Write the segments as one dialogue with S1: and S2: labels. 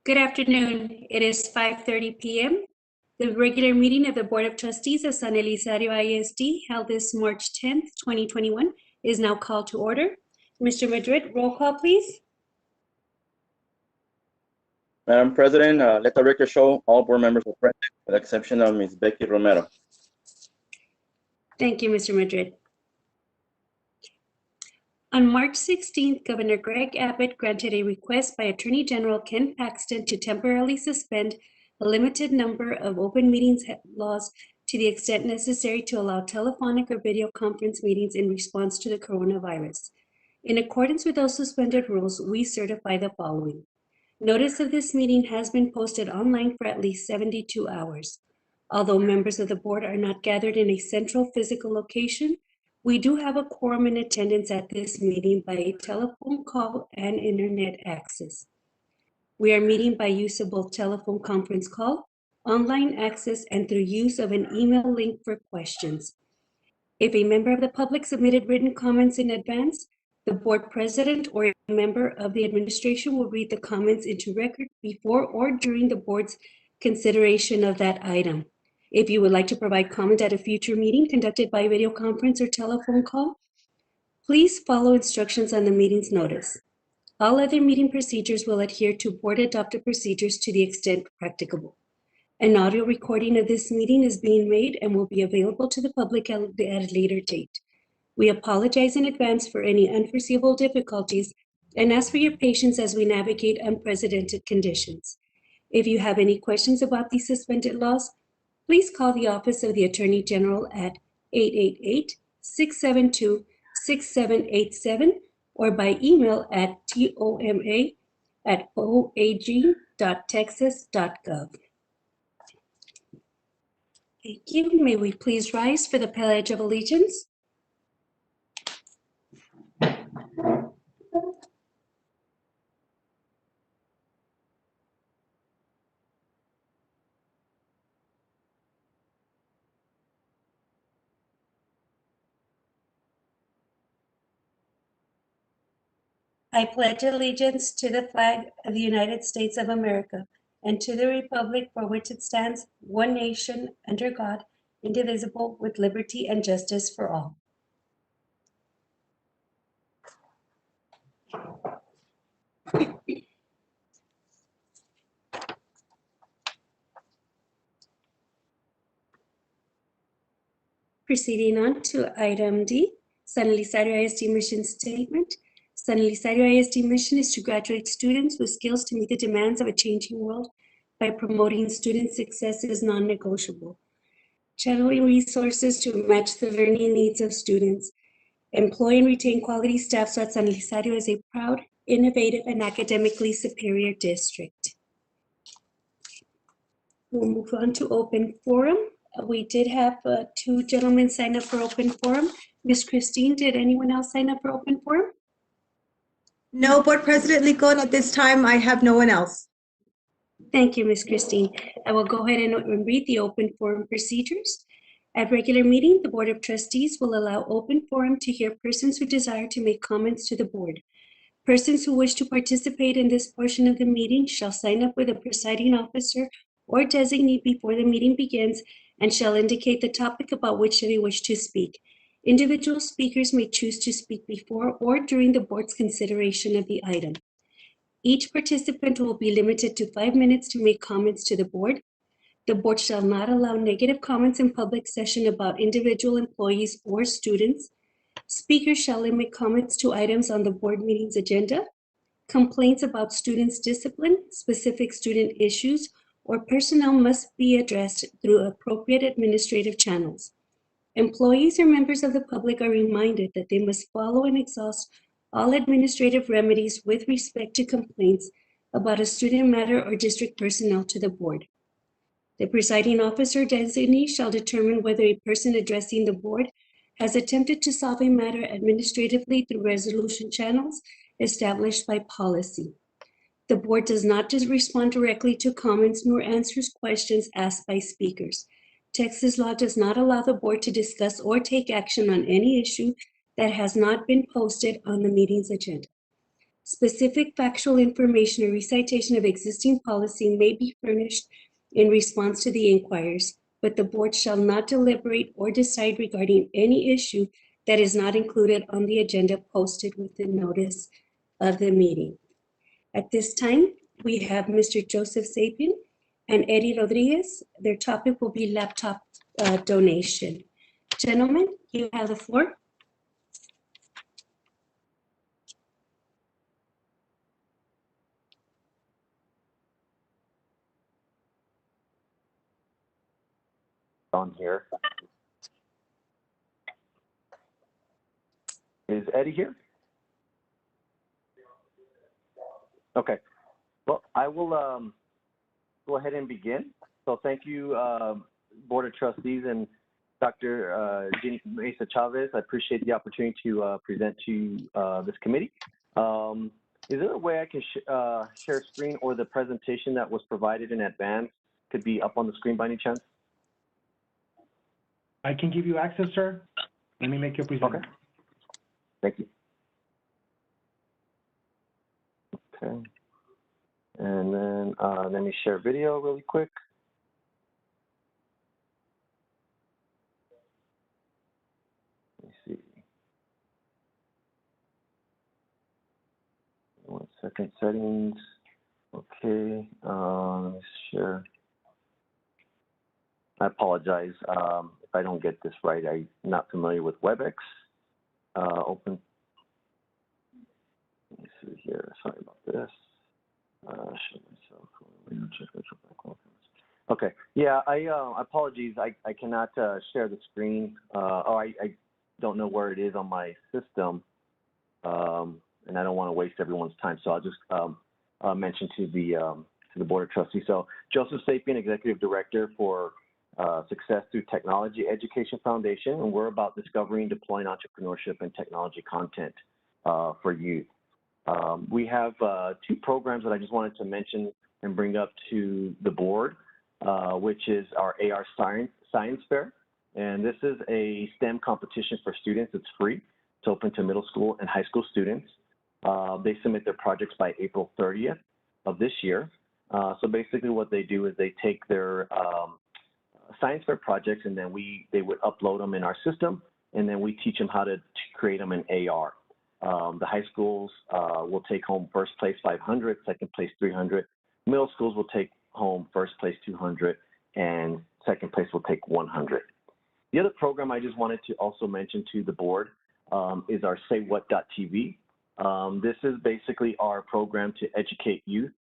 S1: Good afternoon. It is 5:30 p.m. The regular meeting of the Board of Trustees of San Elizario I.S.D. held this March 10th, 2021 is now called to order. Mr. Madrid, roll call, please.
S2: Madam President, let the record show all board members are present, with the exception of Ms. Becky Romero.
S1: Thank you, Mr. Madrid. On March 16th, Governor Greg Abbott granted a request by Attorney General Ken Paxton to temporarily suspend a limited number of open meetings laws to the extent necessary to allow telephonic or video conference meetings in response to the coronavirus. In accordance with those suspended rules, we certify the following. Notice of this meeting has been posted online for at least 72 hours. Although members of the board are not gathered in a central physical location, we do have a quorum in attendance at this meeting by a telephone call and internet access. We are meeting by use of both telephone conference call, online access, and through use of an email link for questions. If a member of the public submitted written comments in advance, the board president or a member of the administration will read the comments into record before or during the board's consideration of that item. If you would like to provide comment at a future meeting conducted by video conference or telephone call, please follow instructions on the meeting's notice. All other meeting procedures will adhere to board adopted procedures to the extent practicable. An audio recording of this meeting is being made and will be available to the public at a later date. We apologize in advance for any unforeseeable difficulties and ask for your patience as we navigate unprecedented conditions. If you have any questions about these suspended laws, please call the Office of the Attorney General at 888-672-6787 or by email at toma@oag.texas.gov. Thank you. May we please rise for the Pledge of Allegiance? I pledge allegiance to the flag of the United States of America and to the republic for which it stands, one nation, under God, indivisible, with liberty and justice for all. Proceeding on to item D, San Elizario I.S.D. mission statement. San Elizario I.S.D. mission is to graduate students with skills to meet the demands of a changing world by promoting student success as non-negotiable, channeling resources to match the learning needs of students, employ and retain quality staff so that San Elizario is a proud, innovative, and academically superior district. We'll move on to open forum. We did have two gentlemen sign up for open forum. Ms. Christine, did anyone else sign up for open forum?
S3: No, Board President Licon, at this time, I have no one else.
S1: Thank you, Ms. Christine. I will go ahead and read the open forum procedures. At regular meeting, the Board of Trustees will allow open forum to hear persons who desire to make comments to the board. Persons who wish to participate in this portion of the meeting shall sign up with a presiding officer or designee before the meeting begins and shall indicate the topic about which they wish to speak. Individual speakers may choose to speak before or during the board's consideration of the item. Each participant will be limited to 5 minutes to make comments to the board. The board shall not allow negative comments in public session about individual employees or students. Speakers shall limit comments to items on the board meeting's agenda. Complaints about students' discipline, specific student issues, or personnel must be addressed through appropriate administrative channels. Employees or members of the public are reminded that they must follow and exhaust all administrative remedies with respect to complaints about a student matter or district personnel to the board. The presiding officer designee shall determine whether a person addressing the board has attempted to solve a matter administratively through resolution channels established by policy. The board does not respond directly to comments nor answers questions asked by speakers. Texas law does not allow the board to discuss or take action on any issue that has not been posted on the meeting's agenda. Specific factual information or recitation of existing policy may be furnished in response to the inquiries, but the board shall not deliberate or decide regarding any issue that is not included on the agenda posted with the notice of the meeting. At this time, we have Mr. Joseph Sapien and Eddie Rodriguez. Their topic will be laptop donation. Gentlemen, you have the floor.
S4: On here. Is Eddie here? Okay. Well, I will go ahead and begin. So thank you, Board of Trustees and Dr. Jenny Mesa Chavez. I appreciate the opportunity to present to this committee. Is there a way I can share screen, or the presentation that was provided in advance could be up on the screen by any chance?
S5: I can give you access, sir. Let me make you a presenter.
S4: Okay. Thank you. Okay. And then let me share video really quick. Let me see. 1 second, settings. Okay. Let me share. I apologize if I don't get this right. I'm not familiar with WebEx. Open. Let me see here. Sorry about this. Show myself. Okay. Yeah. Apologies. I cannot share the screen. I don't know where it is on my system, and I don't want to waste everyone's time. So I'll just mention to the Board of Trustees. So Joseph Sapien, Executive Director for Success Through Technology Education Foundation, and we're about discovering, deploying entrepreneurship and technology content for youth. We have 2 programs that I just wanted to mention and bring up to the board, which is our AR Science Fair. And this is a STEM competition for students. It's free. It's open to middle school and high school students. They submit their projects by April 30th of this year. So basically what they do is they take their science fair projects, and then they would upload them in our system, and then we teach them how to create them in AR. The high schools will take home first place 500, second place 300. Middle schools will take home first place 200, and second place will take 100. The other program I just wanted to also mention to the board is our SayWhat.tv. This is basically our program to educate youth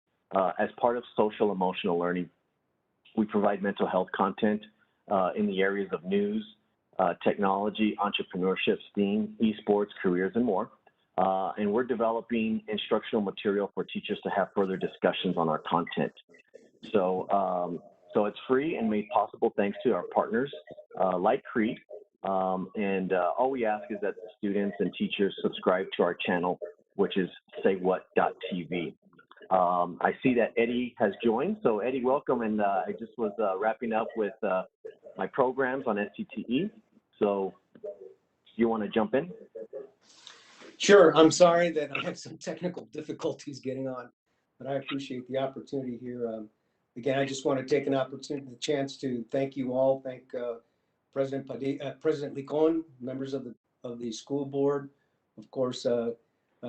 S4: as part of social emotional learning. We provide mental health content in the areas of news, technology, entrepreneurship, STEAM, esports, careers, and more. And we're developing instructional material for teachers to have further discussions on our content. So it's free and made possible thanks to our partners like Creed. And all we ask is that the students and teachers subscribe to our channel, which is SayWhat.tv. I see that Eddie has joined. So Eddie, welcome. And I just was wrapping up with my programs on STTE. So you want to jump in?
S6: Sure. I'm sorry that I have some technical difficulties getting on, but I appreciate the opportunity here. Again, I just want to take the chance to thank you all. Thank President Licon, members of the school board, of course,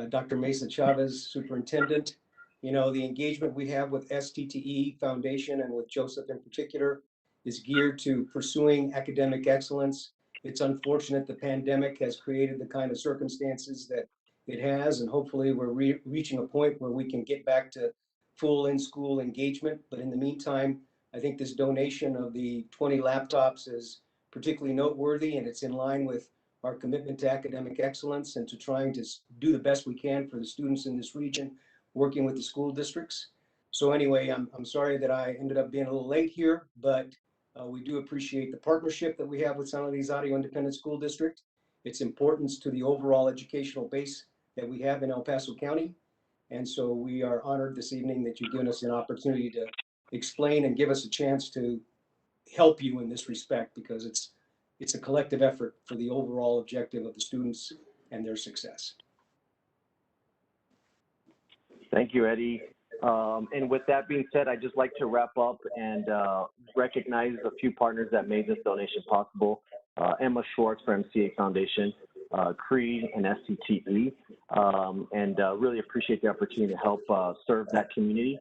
S6: Dr. Mesa Chavez, superintendent. You know, the engagement we have with STTE Foundation and with Joseph in particular is geared to pursuing academic excellence. It's unfortunate the pandemic has created the kind of circumstances that it has, and hopefully we're reaching a point where we can get back to full in-school engagement. But in the meantime, I think this donation of the 20 laptops is particularly noteworthy, and it's in line with our commitment to academic excellence and to trying to do the best we can for the students in this region, working with the school districts. So anyway, I'm sorry that I ended up being a little late here, but we do appreciate the partnership that we have with San Luis Audio Independent School District, its importance to the overall educational base that we have in El Paso County. And so we are honored this evening that you've given us an opportunity to explain and give us a chance to help you in this respect, because it's a collective effort for the overall objective of the students and their success.
S4: Thank you, Eddie. And with that being said, I'd just like to wrap up and recognize a few partners that made this donation possible. Emma Schwartz for MCA Foundation, CREE and SCTE, and really appreciate the opportunity to help serve that community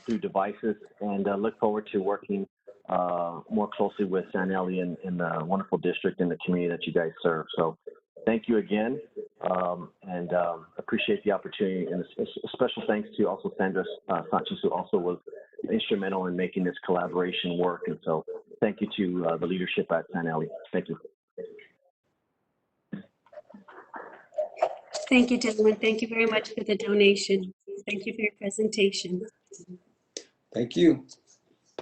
S4: through devices, and look forward to working more closely with San Eli and the wonderful district and the community that you guys serve. So thank you again, and appreciate the opportunity, and a special thanks to also Sandra Sanchez, who also was instrumental in making this collaboration work. And so thank you to the leadership at San Eli. Thank you.
S1: Thank you, gentlemen. Thank you very much for the donation. Thank you for your presentation.
S6: Thank you.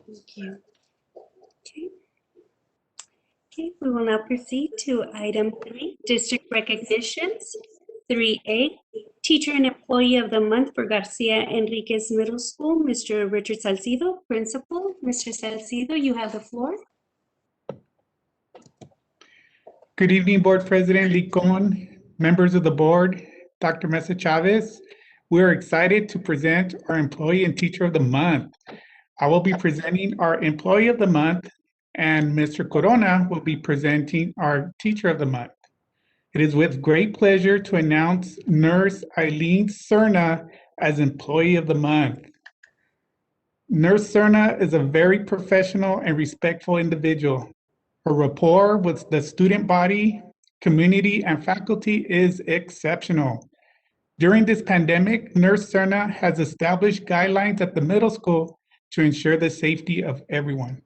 S1: Thank you. Okay. Okay, we will now proceed to item 3, district recognitions. 3A, Teacher and Employee of the Month for Garcia Enriquez Middle School, Mr. Richard Salcido, Principal. Mr. Salcido, you have the floor.
S7: Good evening, Board President Licon, members of the board, Dr. Mesa Chavez. We're excited to present our Employee and Teacher of the Month. I will be presenting our Employee of the Month, and Mr. Corona will be presenting our Teacher of the Month. It is with great pleasure to announce Nurse Eileen Cerna as Employee of the Month. Nurse Cerna is a very professional and respectful individual. Her rapport with the student body, community, and faculty is exceptional. During this pandemic, Nurse Cerna has established guidelines at the middle school to ensure the safety of everyone.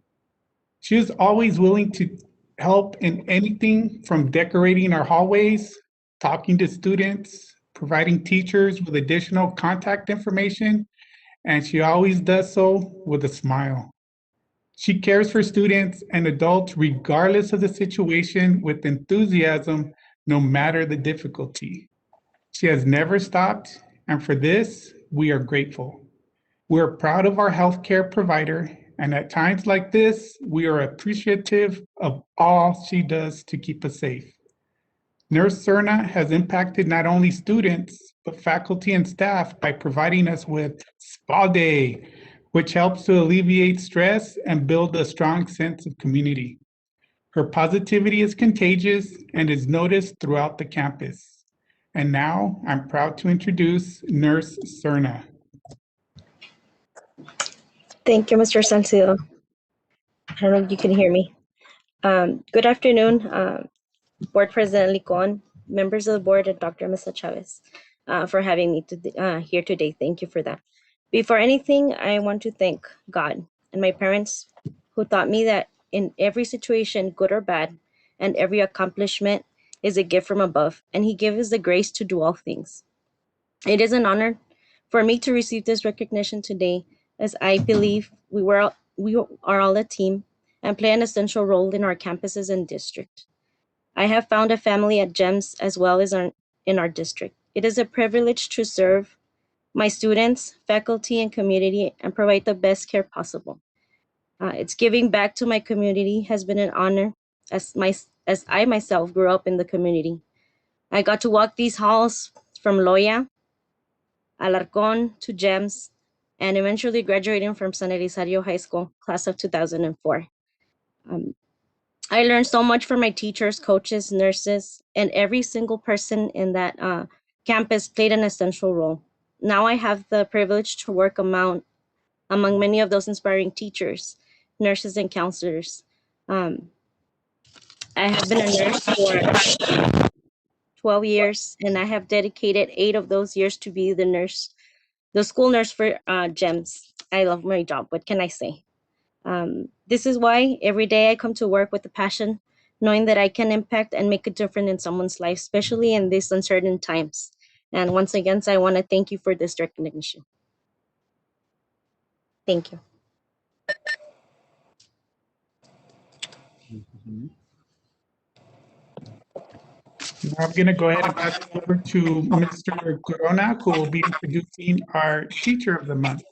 S7: She is always willing to help in anything from decorating our hallways, talking to students, providing teachers with additional contact information, and she always does so with a smile. She cares for students and adults regardless of the situation with enthusiasm, no matter the difficulty. She has never stopped, and for this, we are grateful. We're proud of our healthcare provider, and at times like this, we are appreciative of all she does to keep us safe. Nurse Cerna has impacted not only students, but faculty and staff by providing us with Spa Day, which helps to alleviate stress and build a strong sense of community. Her positivity is contagious and is noticed throughout the campus. And now I'm proud to introduce Nurse Cerna.
S8: Thank you, Mr. Salcido. I don't know if you can hear me. Good afternoon, Board President Licon, members of the board, and Dr. Mesa Chavez for having me here today. Thank you for that. Before anything, I want to thank God and my parents who taught me that in every situation, good or bad, and every accomplishment is a gift from above, and He gives us the grace to do all things. It is an honor for me to receive this recognition today, as I believe we are all a team and play an essential role in our campuses and district. I have found a family at GEMS as well as in our district. It is a privilege to serve my students, faculty, and community and provide the best care possible. It's giving back to my community has been an honor as I myself grew up in the community. I got to walk these halls from Loya, Alarcón to GEMS, and eventually graduating from San Elizario High School, class of 2004. I learned so much from my teachers, coaches, nurses, and every single person in that campus played an essential role. Now I have the privilege to work among many of those inspiring teachers, nurses, and counselors. I have been a nurse for 12 years, and I have dedicated 8 of those years to be the school nurse for GEMS. I love my job. What can I say? This is why every day I come to work with a passion, knowing that I can impact and make a difference in someone's life, especially in these uncertain times. And once again, I want to thank you for this recognition. Thank you.
S7: Now I'm going to go ahead and pass it over to Mr. Corona, who will be introducing our Teacher of the Month.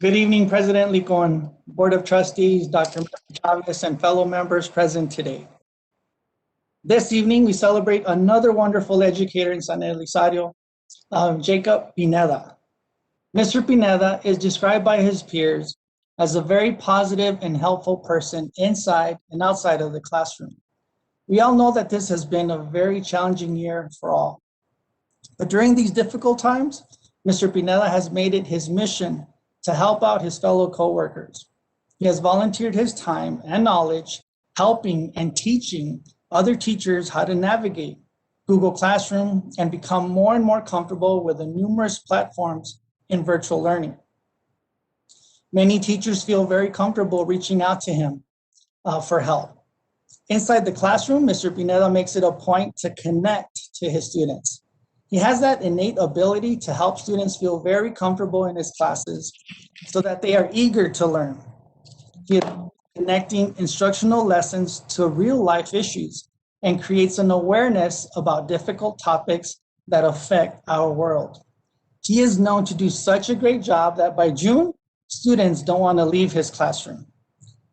S9: Good evening, President Licon, Board of Trustees, Dr. Chavez, and fellow members present today. This evening, we celebrate another wonderful educator in San Elizario, Jacob Pineda. Mr. Pineda is described by his peers as a very positive and helpful person inside and outside of the classroom. We all know that this has been a very challenging year for all. But during these difficult times, Mr. Pineda has made it his mission to help out his fellow coworkers. He has volunteered his time and knowledge helping and teaching other teachers how to navigate Google Classroom and become more and more comfortable with the numerous platforms in virtual learning. Many teachers feel very comfortable reaching out to him for help. Inside the classroom, Mr. Pineda makes it a point to connect to his students. He has that innate ability to help students feel very comfortable in his classes so that they are eager to learn. He is connecting instructional lessons to real life issues and creates an awareness about difficult topics that affect our world. He is known to do such a great job that by June, students don't want to leave his classroom.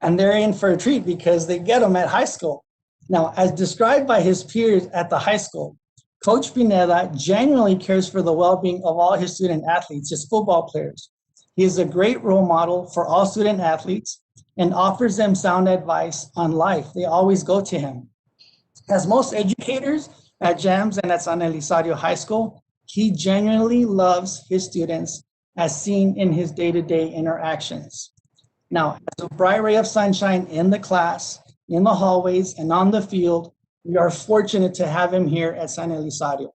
S9: And they're in for a treat because they get them at high school. Now, as described by his peers at the high school, Coach Pineda genuinely cares for the well-being of all his student athletes, his football players. He is a great role model for all student athletes and offers them sound advice on life. They always go to him. As most educators at GEMS and at San Elizario High School, he genuinely loves his students as seen in his day-to-day interactions. Now, as a bright ray of sunshine in the class, in the hallways, and on the field, we are fortunate to have him here at San Elizario.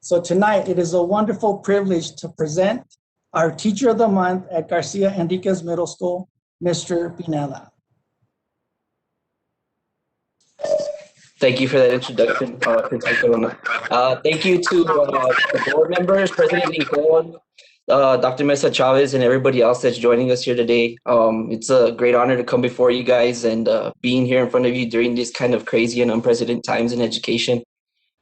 S9: So tonight, it is a wonderful privilege to present our Teacher of the Month at Garcia Enriquez Middle School, Mr. Pineda.
S10: Thank you for that introduction, thank you to the board members, President Lincoln, Dr. Mesa Chavez, and everybody else that's joining us here today. It's a great honor to come before you guys and being here in front of you during these kind of crazy and unprecedented times in education.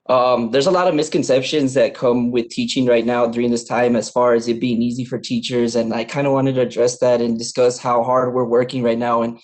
S10: There's a lot of misconceptions that come with teaching right now during this time as far as it being easy for teachers, and I kind of wanted to address that and discuss how hard we're working right now. And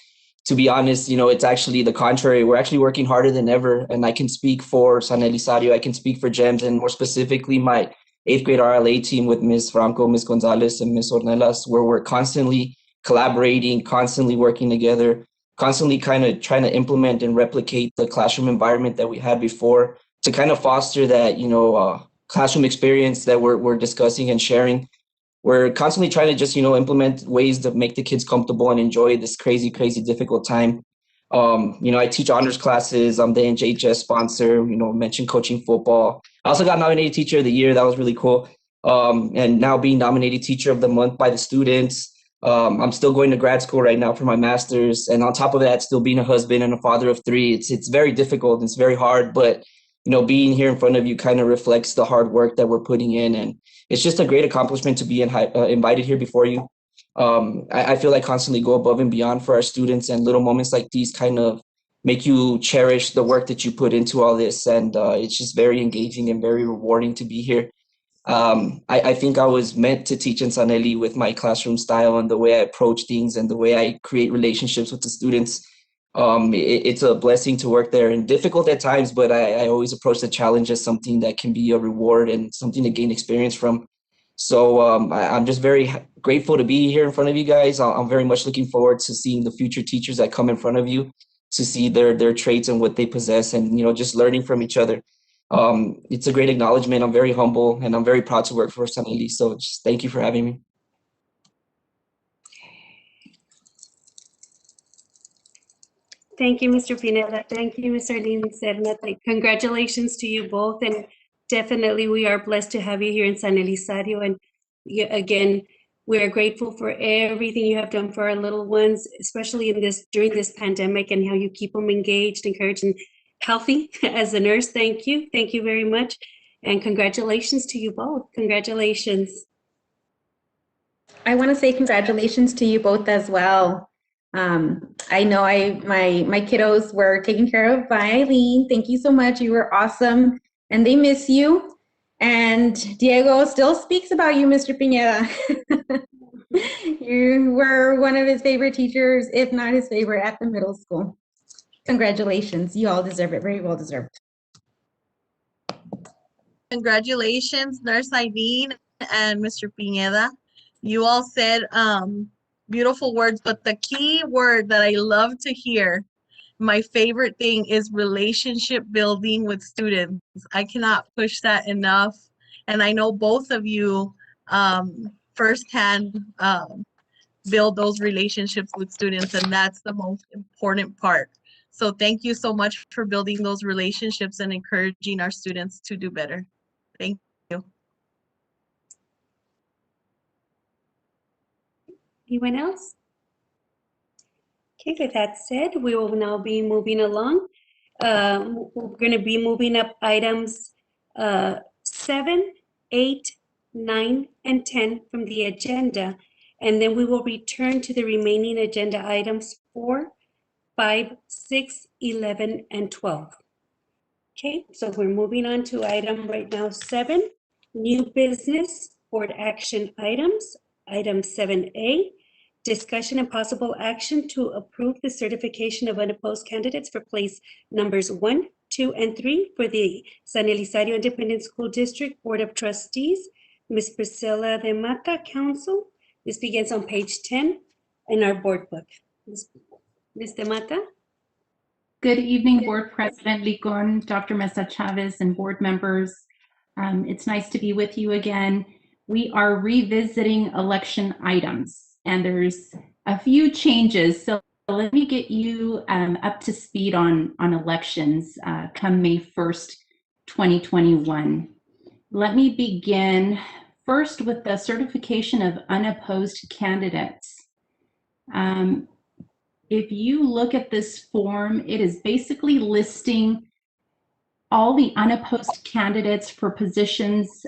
S10: to be honest, you know, it's actually the contrary. We're actually working harder than ever. And I can speak for San Elizario, I can speak for GEMS, and more specifically my 8th grade RLA team with Ms. Franco, Ms. Gonzalez, and Ms. Ornelas, where we're constantly collaborating, constantly working together, constantly kind of trying to implement and replicate the classroom environment that we had before to kind of foster that, you know, classroom experience that we're discussing and sharing. We're constantly trying to just, you know, implement ways to make the kids comfortable and enjoy this crazy, crazy difficult time. You know, I teach honors classes. I'm the NJHS sponsor, you know, mentioned coaching football. I also got nominated Teacher of the Year. That was really cool. And now being nominated Teacher of the Month by the students. I'm still going to grad school right now for my master's. And on top of that, still being a husband and a father of 3. It's very difficult. It's very hard. But, you know, being here in front of you kind of reflects the hard work that we're putting in. And it's just a great accomplishment to be invited here before you. I feel I constantly go above and beyond for our students, and little moments like these kind of make you cherish the work that you put into all this. And it's just very engaging and very rewarding to be here. I think I was meant to teach in San Eli with my classroom style and the way I approach things and the way I create relationships with the students. It's a blessing to work there, and difficult at times, but I always approach the challenge as something that can be a reward and something to gain experience from. So I'm just very grateful to be here in front of you guys. I'm very much looking forward to seeing the future teachers that come in front of you, to see their traits and what they possess, and, you know, just learning from each other. It's a great acknowledgement. I'm very humble and I'm very proud to work for San Eli. So just thank you for having me.
S1: Thank you, Mr. Pineda. Thank you, Ms. Arlene Serna. Congratulations to you both. And definitely we are blessed to have you here in San Elizario. And again, we are grateful for everything you have done for our little ones, especially during this pandemic, and how you keep them engaged, encouraged, and healthy. As a nurse, thank you. Thank you very much. And congratulations to you both. Congratulations.
S11: I want to say congratulations to you both as well. I know my kiddos were taken care of by Eileen. Thank you so much. You were awesome, and they miss you. And Diego still speaks about you, Mr. Pineda. You were one of his favorite teachers, if not his favorite, at the middle school. Congratulations. You all deserve it. Very well deserved.
S12: Congratulations, Nurse Eileen and Mr. Pineda. You all said beautiful words, but the key word that I love to hear, my favorite thing, is relationship building with students. I cannot push that enough. And I know both of you firsthand build those relationships with students, and that's the most important part. So thank you so much for building those relationships and encouraging our students to do better. Thank you.
S1: Anyone else? Okay, with that said, we will now be moving along. We're going to be moving up items 7, 8, 9, and 10 from the agenda, and then we will return to the remaining agenda items 4, 5, 6, 11, and 12. Okay, so we're moving on to item right now 7, new business board action items. Item 7A, discussion and possible action to approve the certification of unopposed candidates for place numbers 1, 2, and 3 for the San Elizario Independent School District Board of Trustees. Ms. Priscilla de Mata, Council. This begins on page 10 in our board book. Ms. de Mata?
S11: Good evening, Board President Licon, Dr. Mesa Chavez, and board members. It's nice to be with you again. We are revisiting election items, and there's a few changes. So let me get you up to speed on elections come May 1st, 2021. Let me begin first with the certification of unopposed candidates. If you look at this form, it is basically listing all the unopposed candidates for positions,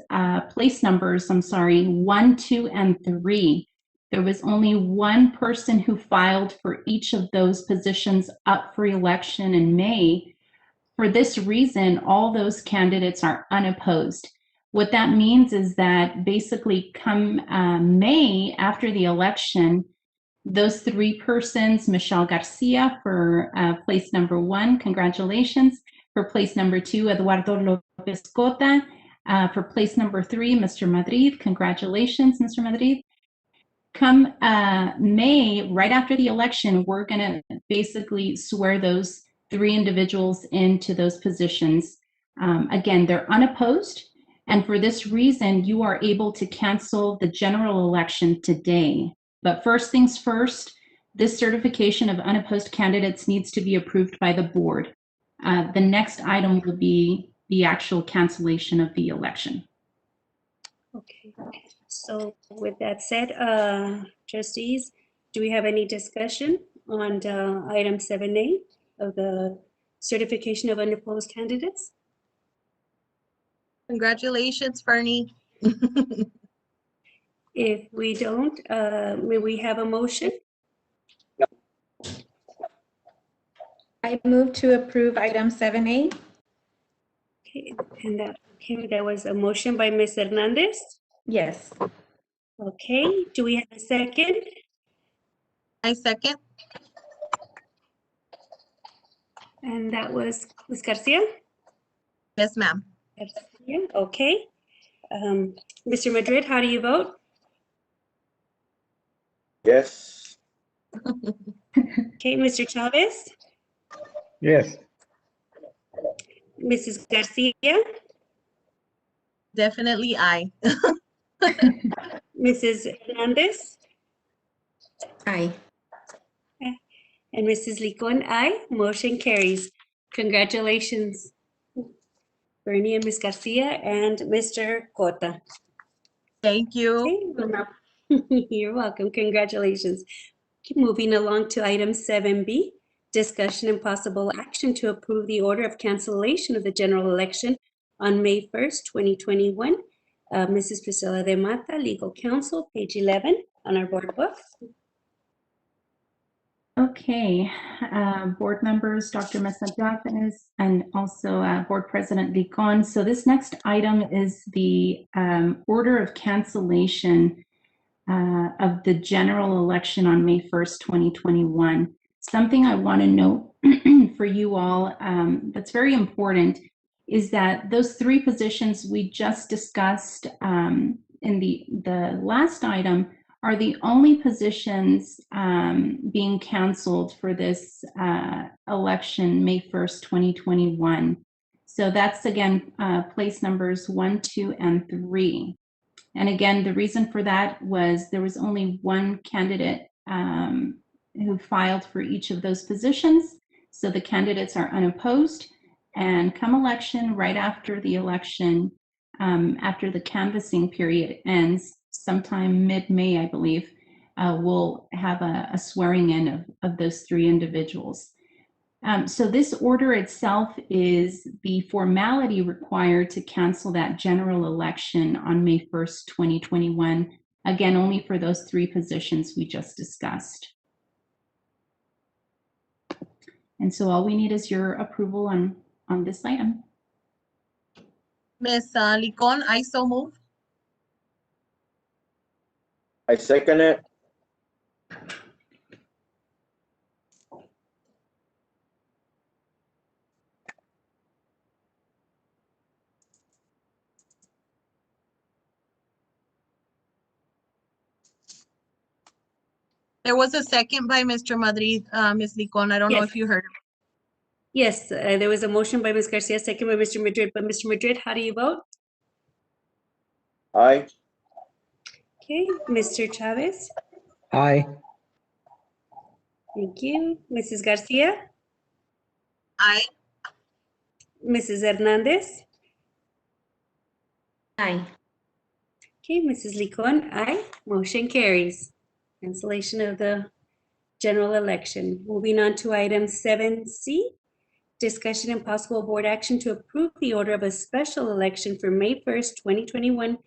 S11: place numbers, 1, 2, and 3. There was only one person who filed for each of those positions up for election in May. For this reason, all those candidates are unopposed. What that means is that basically come May, after the election, those 3 persons, Michelle Garcia for place number 1, congratulations. For place number 2, Eduardo Lopez Cota. For place number 3, Mr. Madrid, congratulations, Mr. Madrid. Come May, right after the election, we're gonna basically swear those 3 individuals into those positions. Again, they're unopposed, and for this reason, you are able to cancel the general election today. But first things first, this certification of unopposed candidates needs to be approved by the board. The next item will be the actual cancellation of the election.
S1: Okay, so with that said, trustees, do we have any discussion on item 7A of the certification of unopposed candidates?
S12: Congratulations, Fernie.
S1: If we don't, may we have a motion?
S11: I move to approve item 7A.
S1: Okay, and that was a motion by Ms. Hernandez.
S11: Yes.
S1: Okay, do we have a second?
S12: I second.
S1: And that was Ms. Garcia?
S12: Yes, ma'am.
S1: Garcia, okay. Mr. Madrid, how do you vote?
S2: Yes.
S1: Okay, Mr. Chavez?
S7: Yes.
S1: Mrs. Garcia?
S12: Definitely I.
S1: Mrs. Hernandez?
S11: Aye.
S1: And Mrs. Licon, aye. Motion carries. Congratulations, Bernie and Ms. Garcia and Mr. Cota.
S12: Thank you.
S1: Okay, well, now- you're welcome. Congratulations. Keep moving along to item 7B, discussion and possible action to approve the order of cancellation of the general election on May 1st, 2021. Mrs. Priscilla de Mata, Legal Counsel, page 11 on our board book.
S11: Okay, board members, Dr. Mesa Chavez, and also Board President Licon. So this next item is the order of cancellation of the general election on May 1st, 2021. Something I want to note for you all that's very important is that those 3 positions we just discussed in the last item are the only positions being canceled for this election, May 1st, 2021. So that's again, place numbers 1, 2, and 3. And again, the reason for that was there was only one candidate who filed for each of those positions. So the candidates are unopposed. And come election, right after the election, after the canvassing period ends, sometime mid-May, I believe, we'll have a swearing in of those 3 individuals. So this order itself is the formality required to cancel that general election on May 1st, 2021, again, only for those 3 positions we just discussed. And so all we need is your approval on this item.
S12: Ms. Licon, I so move.
S2: I second it.
S12: There was a second by Mr. Madrid, Ms. Licon. I don't know
S1: Yes.
S12: if you heard.
S1: Yes, there was a motion by Ms. Garcia, second by Mr. Madrid. But Mr. Madrid, how do you vote?
S2: Aye.
S1: Okay, Mr. Chavez?
S10: Aye.
S1: Thank you. Mrs. Garcia?
S12: Aye.
S1: Mrs. Hernandez?
S11: Aye.
S1: Okay, Mrs. Licon, aye. Motion carries. Cancellation of the general election. Moving on to item 7C, discussion and possible board action to approve the order of a special election for May 1st, 2021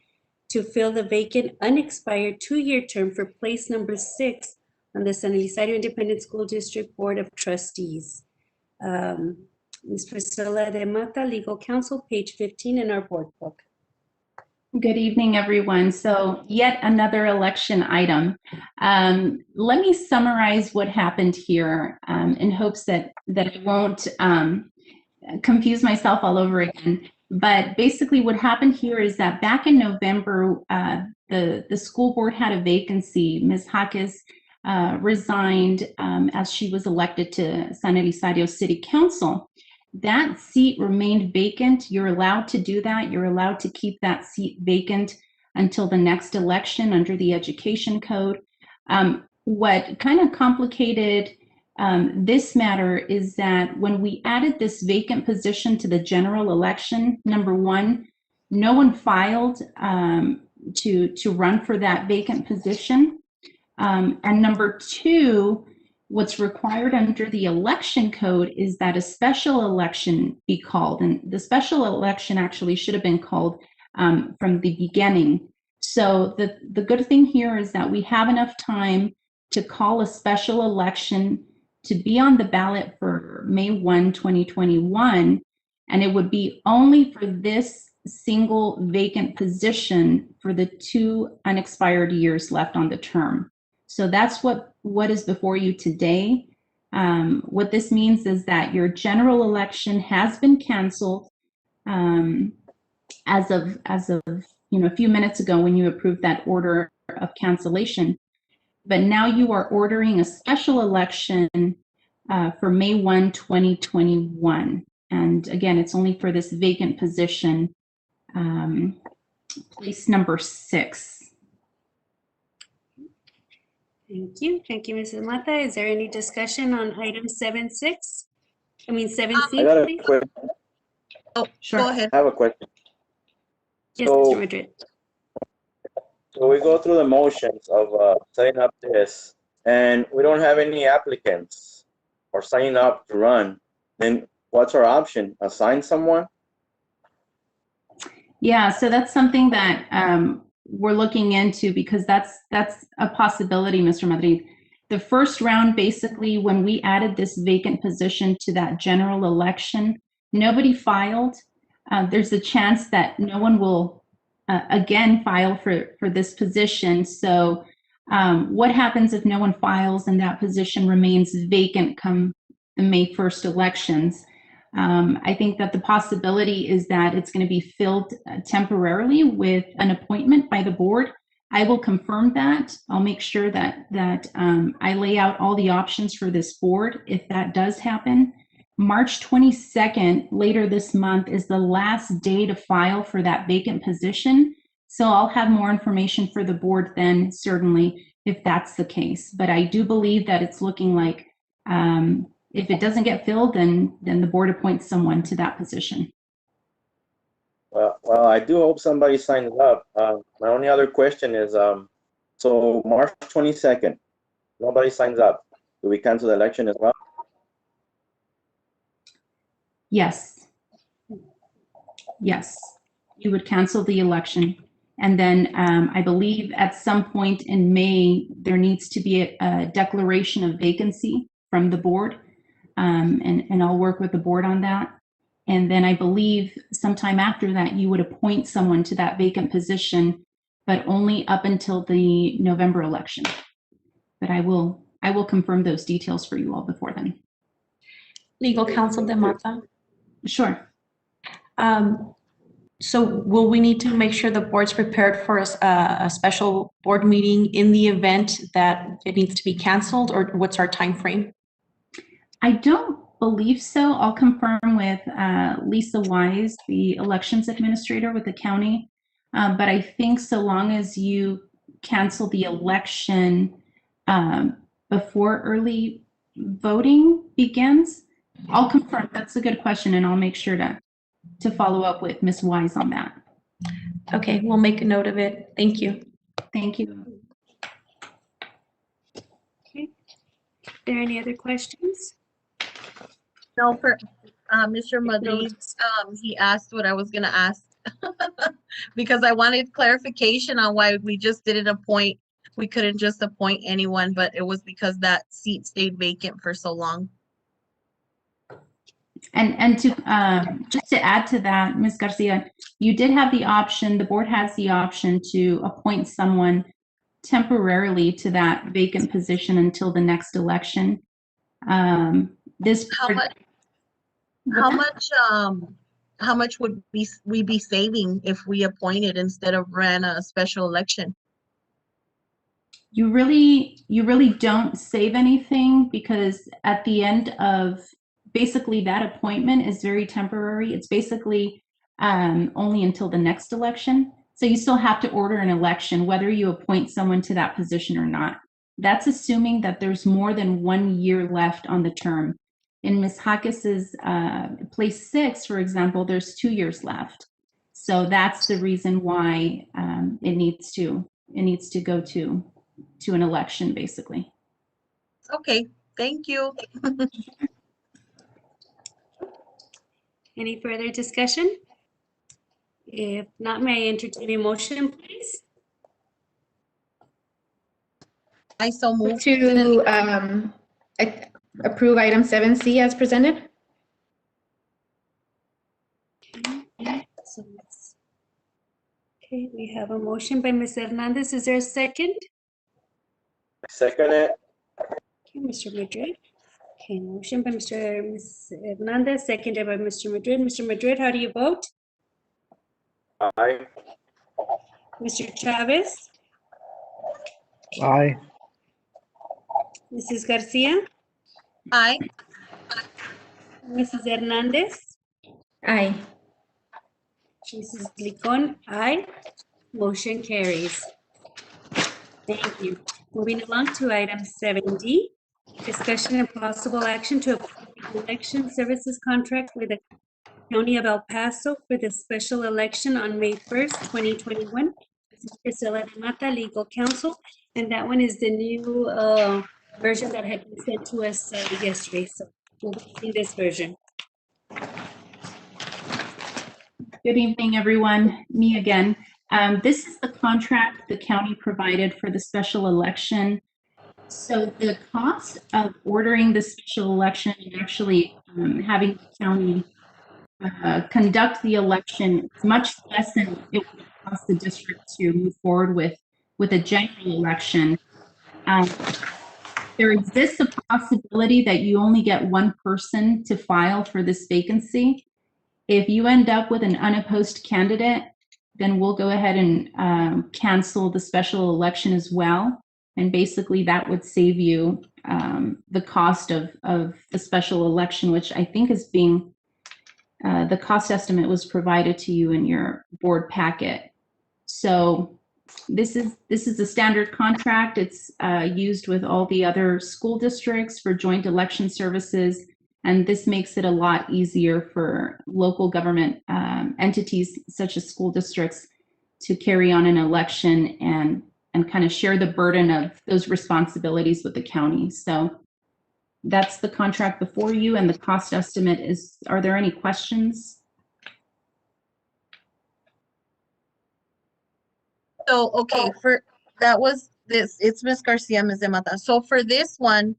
S1: to fill the vacant unexpired 2-year term for place number 6 on the San Elizario Independent School District Board of Trustees. Ms. Priscilla de Mata, Legal Counsel, page 15 in our board book.
S11: Good evening, everyone. So yet another election item. Let me summarize what happened here in hopes that I won't confuse myself all over again. But basically what happened here is that back in November, the school board had a vacancy. Ms. Jaques resigned as she was elected to San Elizario City Council. That seat remained vacant. You're allowed to do that. You're allowed to keep that seat vacant until the next election under the Education Code. What kind of complicated this matter is that when we added this vacant position to the general election, number 1, no one filed to run for that vacant position. And number 2, what's required under the election code is that a special election be called. And the special election actually should have been called from the beginning. So the good thing here is that we have enough time to call a special election to be on the ballot for May 1, 2021. And it would be only for this single vacant position for the 2 unexpired years left on the term. So that's what is before you today. What this means is that your general election has been canceled as of a few minutes ago when you approved that order of cancellation. But now you are ordering a special election for May 1, 2021. And again, it's only for this vacant position, place number 6.
S1: Thank you. Thank you, Mrs. Mata. Is there any discussion on item 7C,
S2: I got a
S1: please?
S2: question.
S12: Oh,
S11: Sure.
S12: go ahead.
S2: I have a question.
S1: Yes,
S2: So-
S1: Mr. Madrid.
S2: So we go through the motions of setting up this, and we don't have any applicants or signing up to run. Then what's our option? Assign someone?
S11: Yeah, so that's something that we're looking into because that's a possibility, Mr. Madrid. The first round, basically, when we added this vacant position to that general election, nobody filed. There's a chance that no one will again file for this position. So what happens if no one files and that position remains vacant come the May 1st elections? I think that the possibility is that it's going to be filled temporarily with an appointment by the board. I will confirm that. I'll make sure that I lay out all the options for this board if that does happen. March 22nd, later this month, is the last day to file for that vacant position. So I'll have more information for the board then, certainly, if that's the case. But I do believe that it's looking like if it doesn't get filled, then the board appoints someone to that position.
S2: Well, I do hope somebody signs up. My only other question is, so March 22nd, nobody signs up. Do we cancel the election as well?
S11: Yes. Yes, you would cancel the election. And then I believe at some point in May, there needs to be a declaration of vacancy from the board. And I'll work with the board on that. And then I believe sometime after that, you would appoint someone to that vacant position, but only up until the November election. But I will confirm those details for you all before then.
S13: Legal counsel Demata.
S11: Sure.
S13: So will we need to make sure the board's prepared for a special board meeting in the event that it needs to be canceled, or what's our time frame?
S11: I don't believe so. I'll confirm with Lisa Wise, the elections administrator with the county. But I think so long as you cancel the election before early voting begins, I'll confirm. That's a good question, and I'll make sure to follow up with Ms. Wise on that.
S13: Okay, we'll make a note of it. Thank you.
S11: Thank you.
S1: Okay. Are there any other questions?
S12: No, for Mr. Madrid, he asked what I was gonna ask because I wanted clarification on why we just didn't appoint. We couldn't just appoint anyone, but it was because that seat stayed vacant for so long.
S11: And to just to add to that, Ms. Garcia, you did have the option, the board has the option to appoint someone temporarily to that vacant position until the next election.
S12: How much would we be saving if we appointed instead of ran a special election?
S11: You really don't save anything, because at the end of basically that appointment is very temporary. It's basically only until the next election. So you still have to order an election, whether you appoint someone to that position or not. That's assuming that there's more than 1 year left on the term. In Ms. Hakis's place 6, for example, there's 2 years left. So that's the reason why it needs to go to an election, basically.
S12: Okay, thank you.
S1: Any further discussion? If not, may I entertain a motion, please?
S12: I so move
S11: to approve item 7C as presented.
S1: Okay, we have a motion by Ms. Hernandez. Is there a second?
S2: Second it.
S1: Okay, Mr. Madrid. Okay, motion by Ms. Hernandez, seconded by Mr. Madrid. Mr. Madrid, how do you vote?
S2: Aye.
S1: Mr. Chavez?
S5: Aye.
S1: Mrs. Garcia?
S12: Aye.
S1: Mrs. Hernandez?
S11: Aye.
S1: Mrs. Licon? Aye. Motion carries. Thank you. Moving along to item 7D, discussion and possible action to approve the election services contract with the County of El Paso for the special election on May 1st, 2021. This is Priscilla de Mata, legal counsel, and that one is the new version that had been sent to us yesterday. So we'll see this version.
S11: Good evening, everyone. Me again. This is the contract the county provided for the special election. So the cost of ordering the special election and actually having the county conduct the election is much less than it would cost the district to move forward with a general election.
S13: there exists a possibility that you only get one person to file for this vacancy. If you end up with an unopposed candidate, then we'll go ahead and cancel the special election as well. And basically that would save you the cost of the special election, which I think is being, the cost estimate was provided to you in your board packet. So this is a standard contract. It's used with all the other school districts for joint election services. And this makes it a lot easier for local government entities such as school districts to carry on an election and kind of share the burden of those responsibilities with the county. So that's the contract before you, and the cost estimate is, are there any questions?
S12: So, okay, for, that was this, it's Ms. Garcia, Ms. de Mata. So for this one,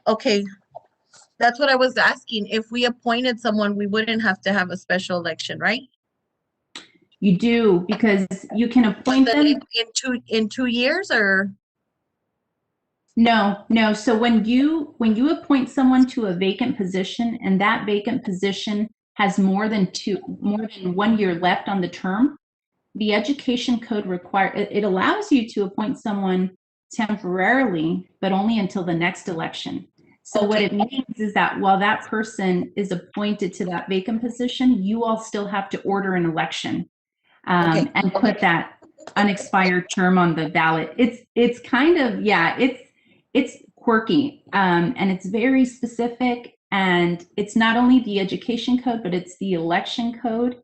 S12: okay, that's what I was asking. If we appointed someone, we wouldn't have to have a special election, right?
S13: You do, because you can appoint them.
S12: In 2 years, or?
S13: No. So when you appoint someone to a vacant position and that vacant position has more than 1 year left on the term, the education code it allows you to appoint someone temporarily, but only until the next election. So what it means is that while that person is appointed to that vacant position, you all still have to order an election and put that unexpired term on the ballot. It's kind of, yeah, it's quirky and it's very specific, and it's not only the education code, but it's the election code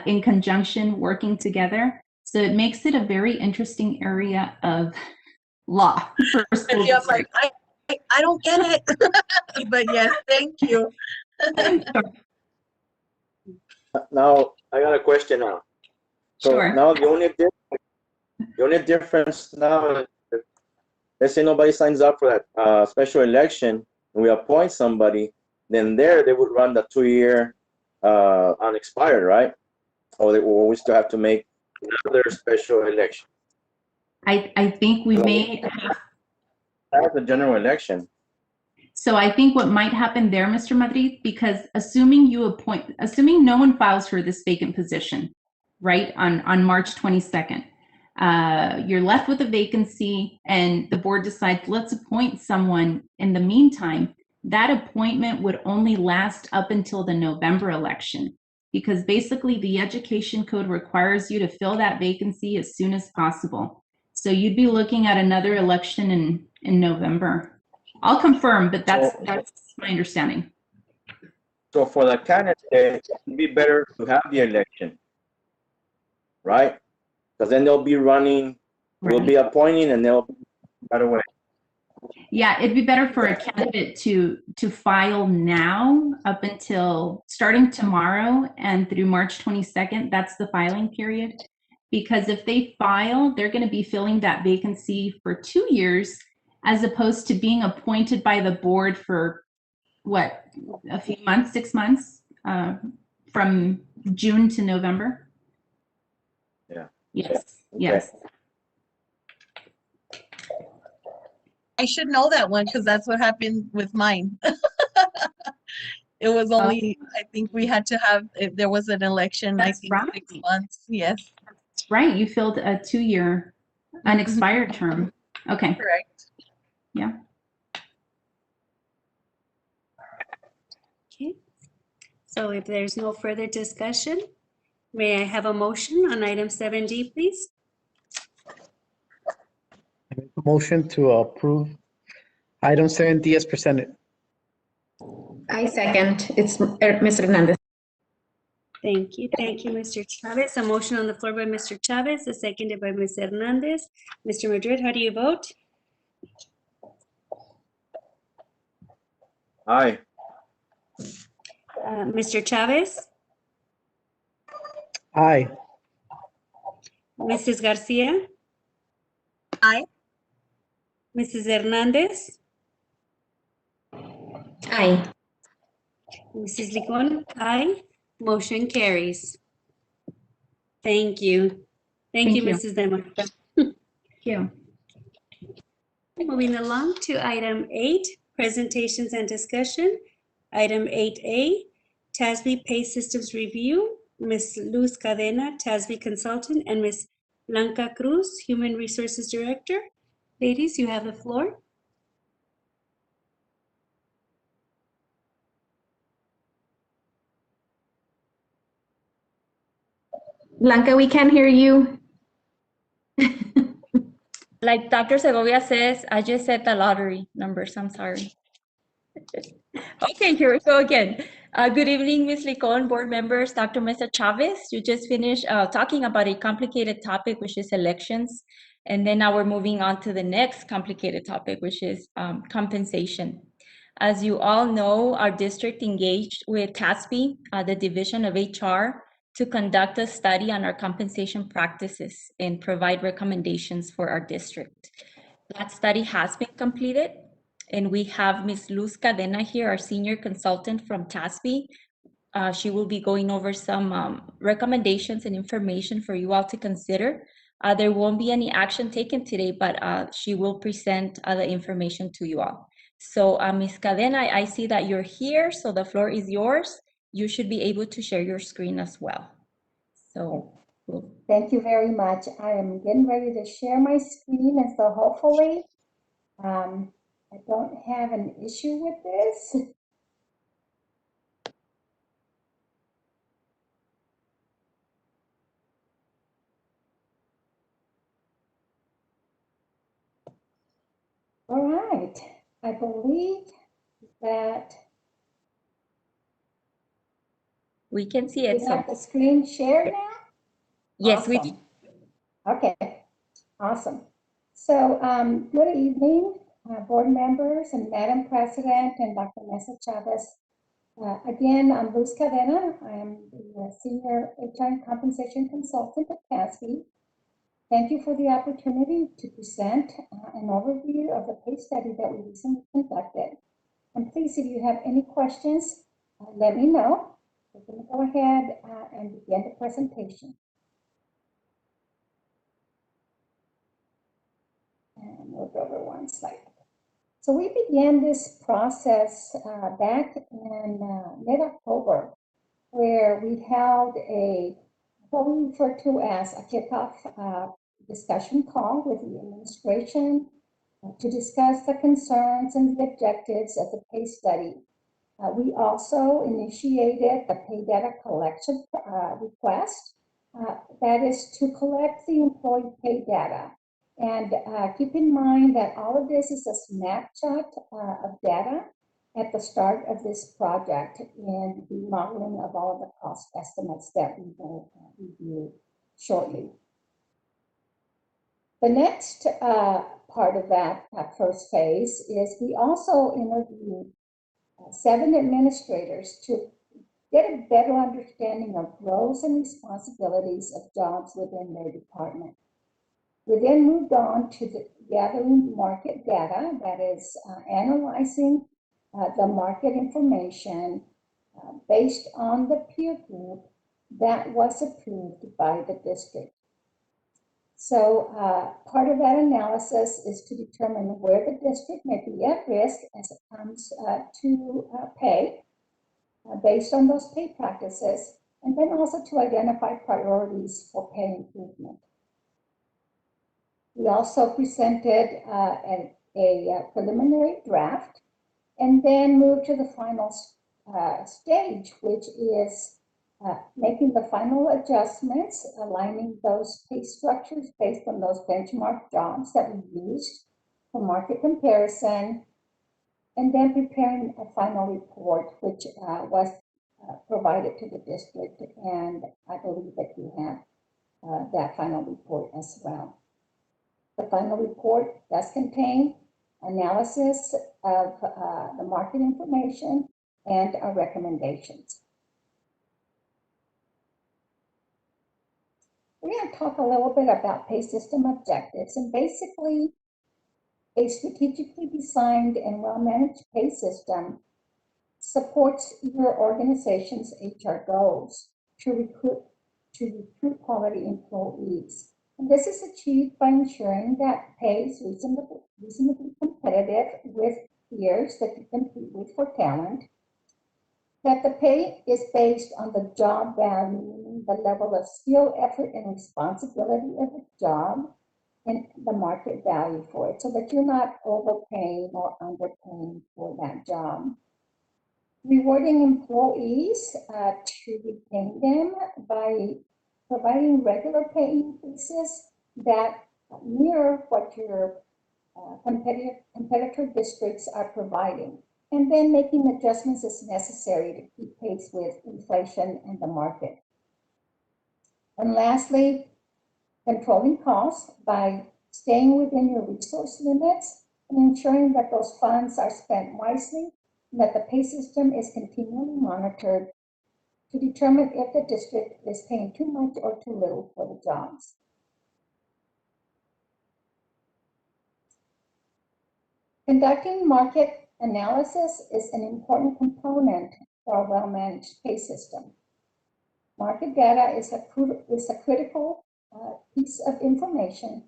S13: in conjunction, working together. So it makes it a very interesting area of law for school
S12: Yeah, like, I don't get it. But yes, thank you.
S2: Now, I got a question now. So
S13: Sure.
S2: now the only difference now, let's say nobody signs up for that special election, and we appoint somebody, then they would run the 2-year unexpired, right? Or we still have to make another special election.
S13: I think we may have.
S2: That's a general election.
S13: So I think what might happen there, Mr. Madrid, because assuming no one files for this vacant position, right, on March 22nd, you're left with a vacancy and the board decides, let's appoint someone in the meantime. That appointment would only last up until the November election, because basically the education code requires you to fill that vacancy as soon as possible. So you'd be looking at another election in November. I'll confirm, but that's my understanding.
S2: So for the candidate, it'd be better to have the election, right? Because then they'll be running, we'll be appointing, and they'll be right away.
S13: Yeah, it'd be better for a candidate to file now up until starting tomorrow and through March 22nd. That's the filing period. Because if they file, they're going to be filling that vacancy for 2 years, as opposed to being appointed by the board for what, a few months, 6 months, from June to November.
S2: Yeah.
S13: Yes.
S2: Okay.
S13: Yes.
S12: I should know that one because that's what happened with mine. It was only, I think we had to have, there was an election, I think 6 months. Yes.
S13: That's right. You filled a 2-year unexpired term. Okay.
S12: Correct.
S13: Yeah.
S1: Okay. So if there's no further discussion, may I have a motion on item 7D, please?
S5: I make a motion to approve item 7D as presented.
S11: I second. It's Mr. Hernandez.
S1: Thank you, Mr. Chavez. A motion on the floor by Mr. Chavez, a seconded by Ms. Hernandez. Mr. Madrid, how do you vote?
S2: Aye.
S1: Mr. Chavez?
S5: Aye.
S1: Mrs. Garcia?
S12: Aye.
S1: Mrs. Hernandez?
S11: Aye.
S1: Mrs. Licon? Aye. Motion carries. Thank you. Thank you,
S13: you.
S1: Mrs. Dema.
S13: Thank you.
S1: Moving along to item 8, presentations and discussion. Item 8A, TASB Pay Systems Review. Ms. Luz Cadena, TASB Consultant, and Ms. Blanca Cruz, Human Resources Director. Ladies, you have the floor.
S11: Blanca, we can't hear you.
S14: Like Dr. Segovia says, I just said the lottery numbers. I'm sorry. Okay, here we go again. Good evening, Ms. Licon, board members, Dr. Mesa Chavez. You just finished talking about a complicated topic, which is elections. And then now we're moving on to the next complicated topic, which is compensation. As you all know, our district engaged with TASB, the Division of HR, to conduct a study on our compensation practices and provide recommendations for our district. That study has been completed, and we have Ms. Luz Cadena here, our senior consultant from TASB. She will be going over some recommendations and information for you all to consider. There won't be any action taken today, but she will present the information to you all. So Ms. Cadena, I see that you're here, so the floor is yours. You should be able to share your screen as well. So
S15: thank you very much. I am getting ready to share my screen, and so hopefully I don't have an issue with this. All right, I believe that
S14: we can see it.
S15: We have the screen shared now?
S14: Yes,
S15: awesome.
S14: we do.
S15: Okay, awesome. So good evening, board members and Madam President and Dr. Mesa Chavez. Again, I'm Luz Cadena. I am the Senior HR and Compensation Consultant at TASB. Thank you for the opportunity to present an overview of the case study that we recently conducted. And please, if you have any questions, let me know. We're going to go ahead and begin the presentation. And we'll go over one slide. So we began this process back in mid-October, where we held what we refer to as a kickoff discussion call with the administration to discuss the concerns and the objectives of the pay study. We also initiated the pay data collection request. That is to collect the employee pay data. And keep in mind that all of this is a snapshot of data at the start of this project and the modeling of all of the cost estimates that we will review shortly. The next part of that first phase is we also interviewed 7 administrators to get a better understanding of roles and responsibilities of jobs within their department. We then moved on to the gathering market data, that is analyzing the market information based on the peer group that was approved by the district. So part of that analysis is to determine where the district may be at risk as it comes to pay based on those pay practices, and then also to identify priorities for pay improvement. We also presented a preliminary draft and then moved to the final stage, which is making the final adjustments, aligning those pay structures based on those benchmark jobs that we used for market comparison, and then preparing a final report, which was provided to the district, and I believe that you have that final report as well. The final report does contain analysis of the market information and our recommendations. We're going to talk a little bit about pay system objectives, and basically a strategically designed and well-managed pay system supports your organization's HR goals to recruit quality employees. And this is achieved by ensuring that pay is reasonably competitive with peers that you compete with for talent, that the pay is based on the job value, meaning the level of skill, effort, and responsibility of the job, and the market value for it, so that you're not overpaying or underpaying for that job. Rewarding employees to retain them by providing regular pay increases that mirror what your competitor districts are providing, and then making adjustments as necessary to keep pace with inflation and the market. And lastly, controlling costs by staying within your resource limits and ensuring that those funds are spent wisely and that the pay system is continually monitored to determine if the district is paying too much or too little for the jobs. Conducting market analysis is an important component for a well-managed pay system. Market data is a critical piece of information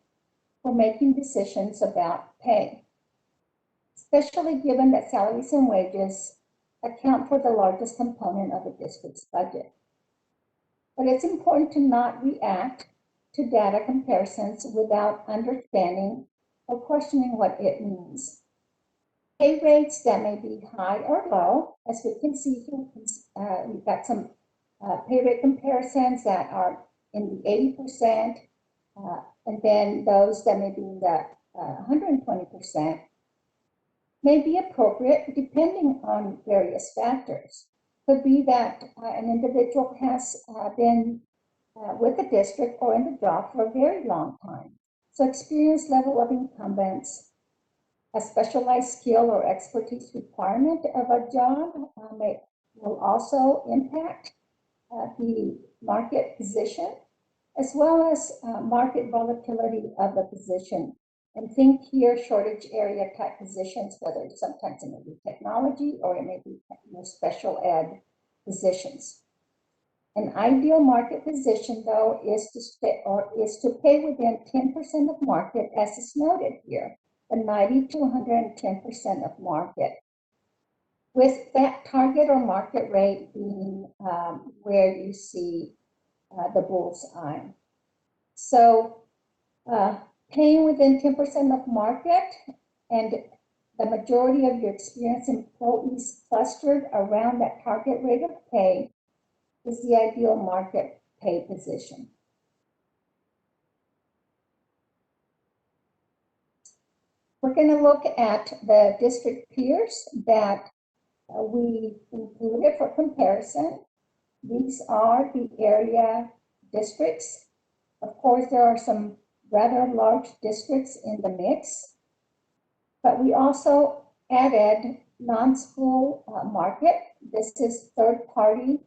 S15: for making decisions about pay, especially given that salaries and wages account for the largest component of a district's budget. But it's important to not react to data comparisons without understanding or questioning what it means. Pay rates that may be high or low, as we can see here, we've got some pay rate comparisons that are in the 80%, and then those that may be in the 120%, may be appropriate depending on various factors. Could be that an individual has been with the district or in the job for a very long time. So experience level of incumbents, a specialized skill or expertise requirement of a job will also impact the market position, as well as market volatility of the position. And think here shortage area type positions, whether it's sometimes it may be technology or it may be more special ed positions. An ideal market position, though, is to pay within 10% of market, as is noted here, a 90 to 110% of market, with that target or market rate being where you see the bull's eye. So paying within 10% of market and the majority of your experienced employees clustered around that target rate of pay is the ideal market pay position. We're going to look at the district peers that we included for comparison. These are the area districts. Of course, there are some rather large districts in the mix, but we also added non-school market. This is third-party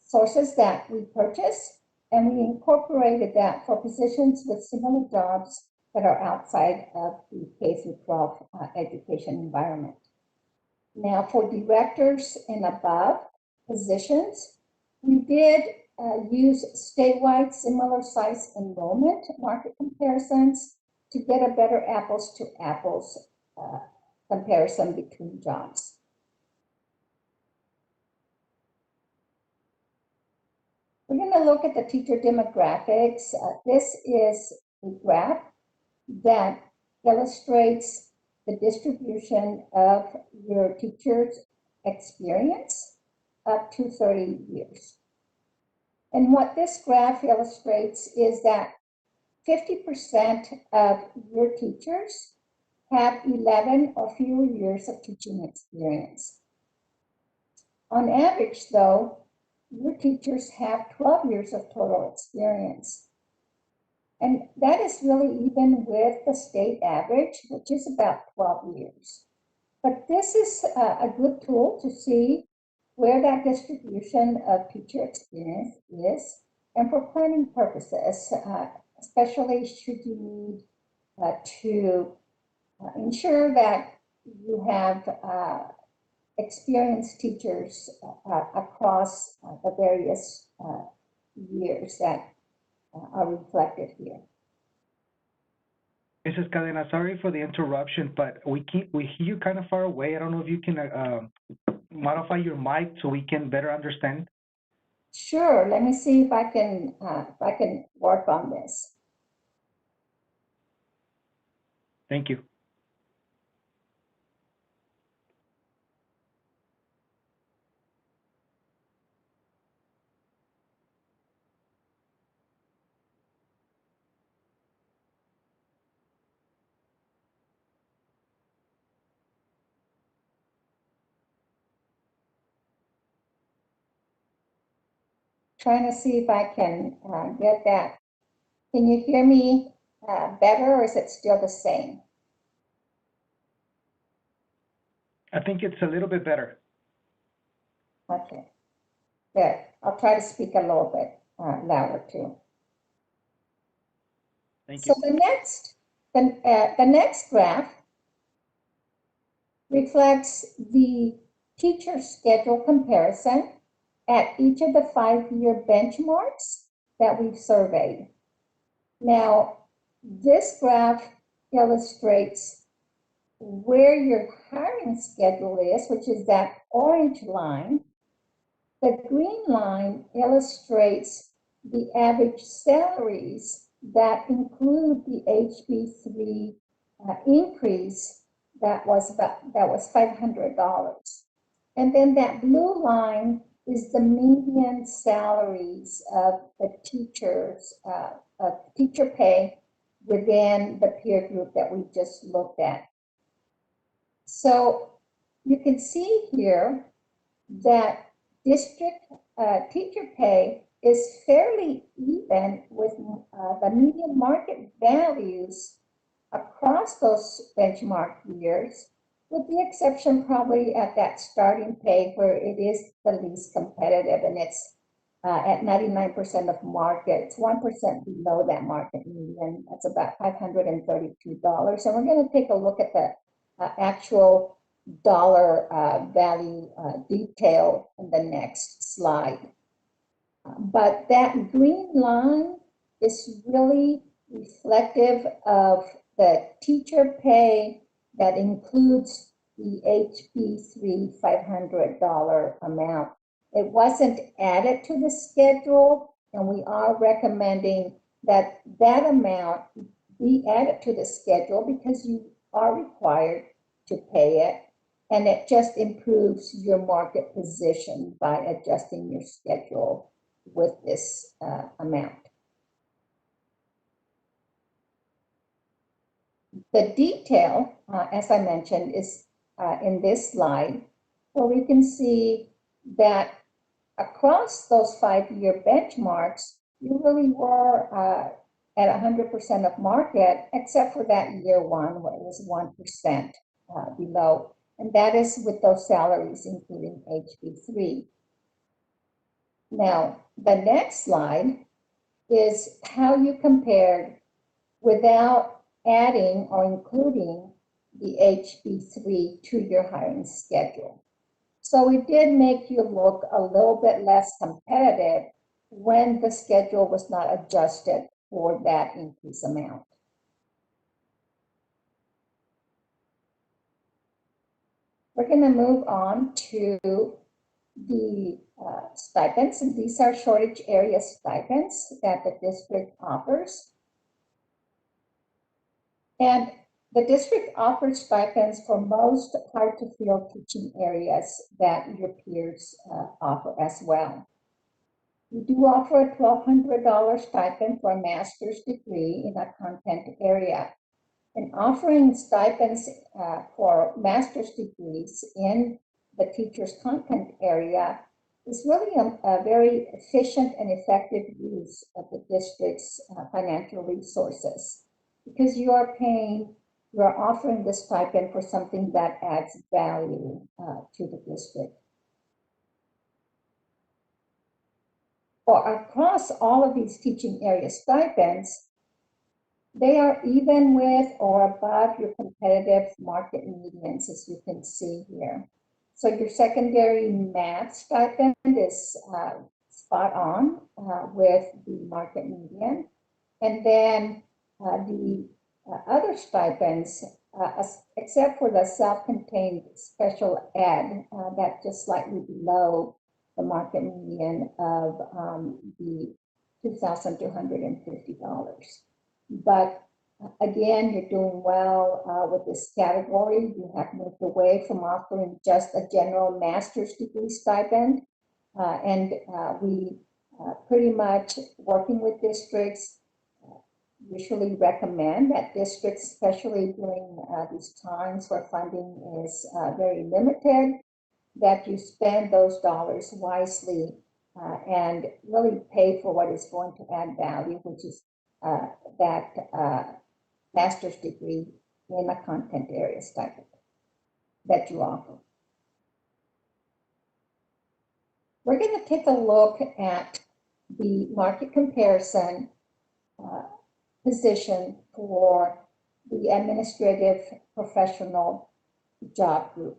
S15: sources that we purchased, and we incorporated that for positions with similar jobs that are outside of the K-12 education environment. Now, for directors and above positions, we did use statewide similar size enrollment market comparisons to get a better apples to apples comparison between jobs. We're going to look at the teacher demographics. This is a graph that illustrates the distribution of your teacher's experience up to 30 years. And what this graph illustrates is that 50% of your teachers have 11 or fewer years of teaching experience. On average, though, your teachers have 12 years of total experience. And that is really even with the state average, which is about 12 years. But this is a good tool to see where that distribution of teacher experience is, and for planning purposes, especially should you need to ensure that you have experienced teachers across the various years that are reflected here.
S16: Mrs. Cadena, sorry for the interruption, but we hear you kind of far away. I don't know if you can modify your mic so we can better understand.
S15: Sure, let me see if I can work on this.
S16: Thank you.
S15: Trying to see if I can get that. Can you hear me better, or is it still the same?
S16: I think it's a little bit better.
S15: Okay, good. I'll try to speak a little bit louder too.
S16: Thank you.
S15: So the next graph reflects the teacher schedule comparison at each of the 5-year benchmarks that we've surveyed. Now, this graph illustrates where your hiring schedule is, which is that orange line. The green line illustrates the average salaries that include the HB3 increase that was $500. And then that blue line is the median salaries of the teachers, teacher pay within the peer group that we just looked at. So you can see here that district teacher pay is fairly even with the median market values across those benchmark years, with the exception probably at that starting pay where it is the least competitive, and it's at 99% of market. It's 1% below that market median. That's about $532. And we're going to take a look at the actual dollar value detail in the next slide. But that green line is really reflective of the teacher pay that includes the HB3 $500 amount. It wasn't added to the schedule, and we are recommending that that amount be added to the schedule because you are required to pay it, and it just improves your market position by adjusting your schedule with this amount. The detail, as I mentioned, is in this slide, where we can see that across those 5-year benchmarks, you really were at 100% of market, except for that year one, where it was 1% below. And that is with those salaries, including HB3. Now, the next slide is how you compared without adding or including the HB3 to your hiring schedule. So we did make you look a little bit less competitive when the schedule was not adjusted for that increase amount. We're going to move on to the stipends, and these are shortage area stipends that the district offers. And the district offers stipends for most hard-to-fill teaching areas that your peers offer as well. We do offer a $1,200 stipend for a master's degree in a content area. And offering stipends for master's degrees in the teacher's content area is really a very efficient and effective use of the district's financial resources, because you are offering the stipend for something that adds value to the district. Across all of these teaching area stipends, they are even with or above your competitive market medians, as you can see here. So your secondary math stipend is spot on with the market median. And then the other stipends, except for the self-contained special ed, that's just slightly below the market median of the $2,250. But again, you're doing well with this category. You have moved away from offering just a general master's degree stipend. And we pretty much, working with districts, usually recommend that districts, especially during these times where funding is very limited, that you spend those dollars wisely and really pay for what is going to add value, which is that master's degree in a content area stipend that you offer. We're going to take a look at the market comparison position for the administrative professional job group.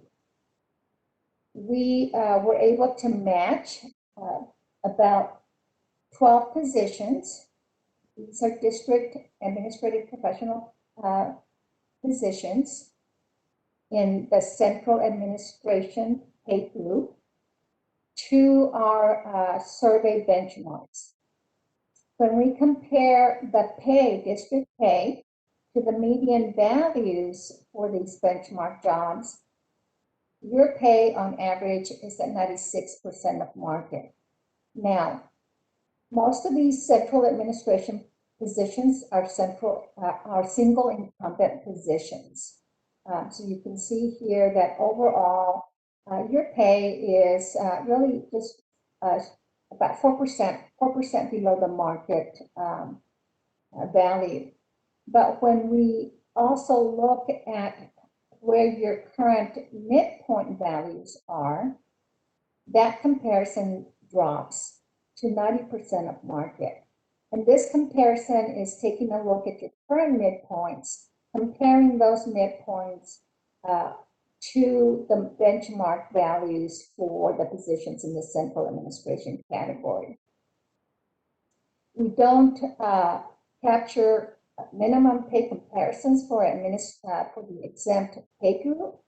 S15: We were able to match about 12 positions. These are district administrative professional positions in the central administration pay group to our survey benchmarks. When we compare the pay, district pay, to the median values for these benchmark jobs, your pay on average is at 96% of market. Now, most of these central administration positions are single incumbent positions. So you can see here that overall, your pay is really just about 4% below the market value. But when we also look at where your current midpoint values are, that comparison drops to 90% of market. And this comparison is taking a look at your current midpoints, comparing those midpoints to the benchmark values for the positions in the central administration category. We don't capture minimum pay comparisons for the exempt pay group,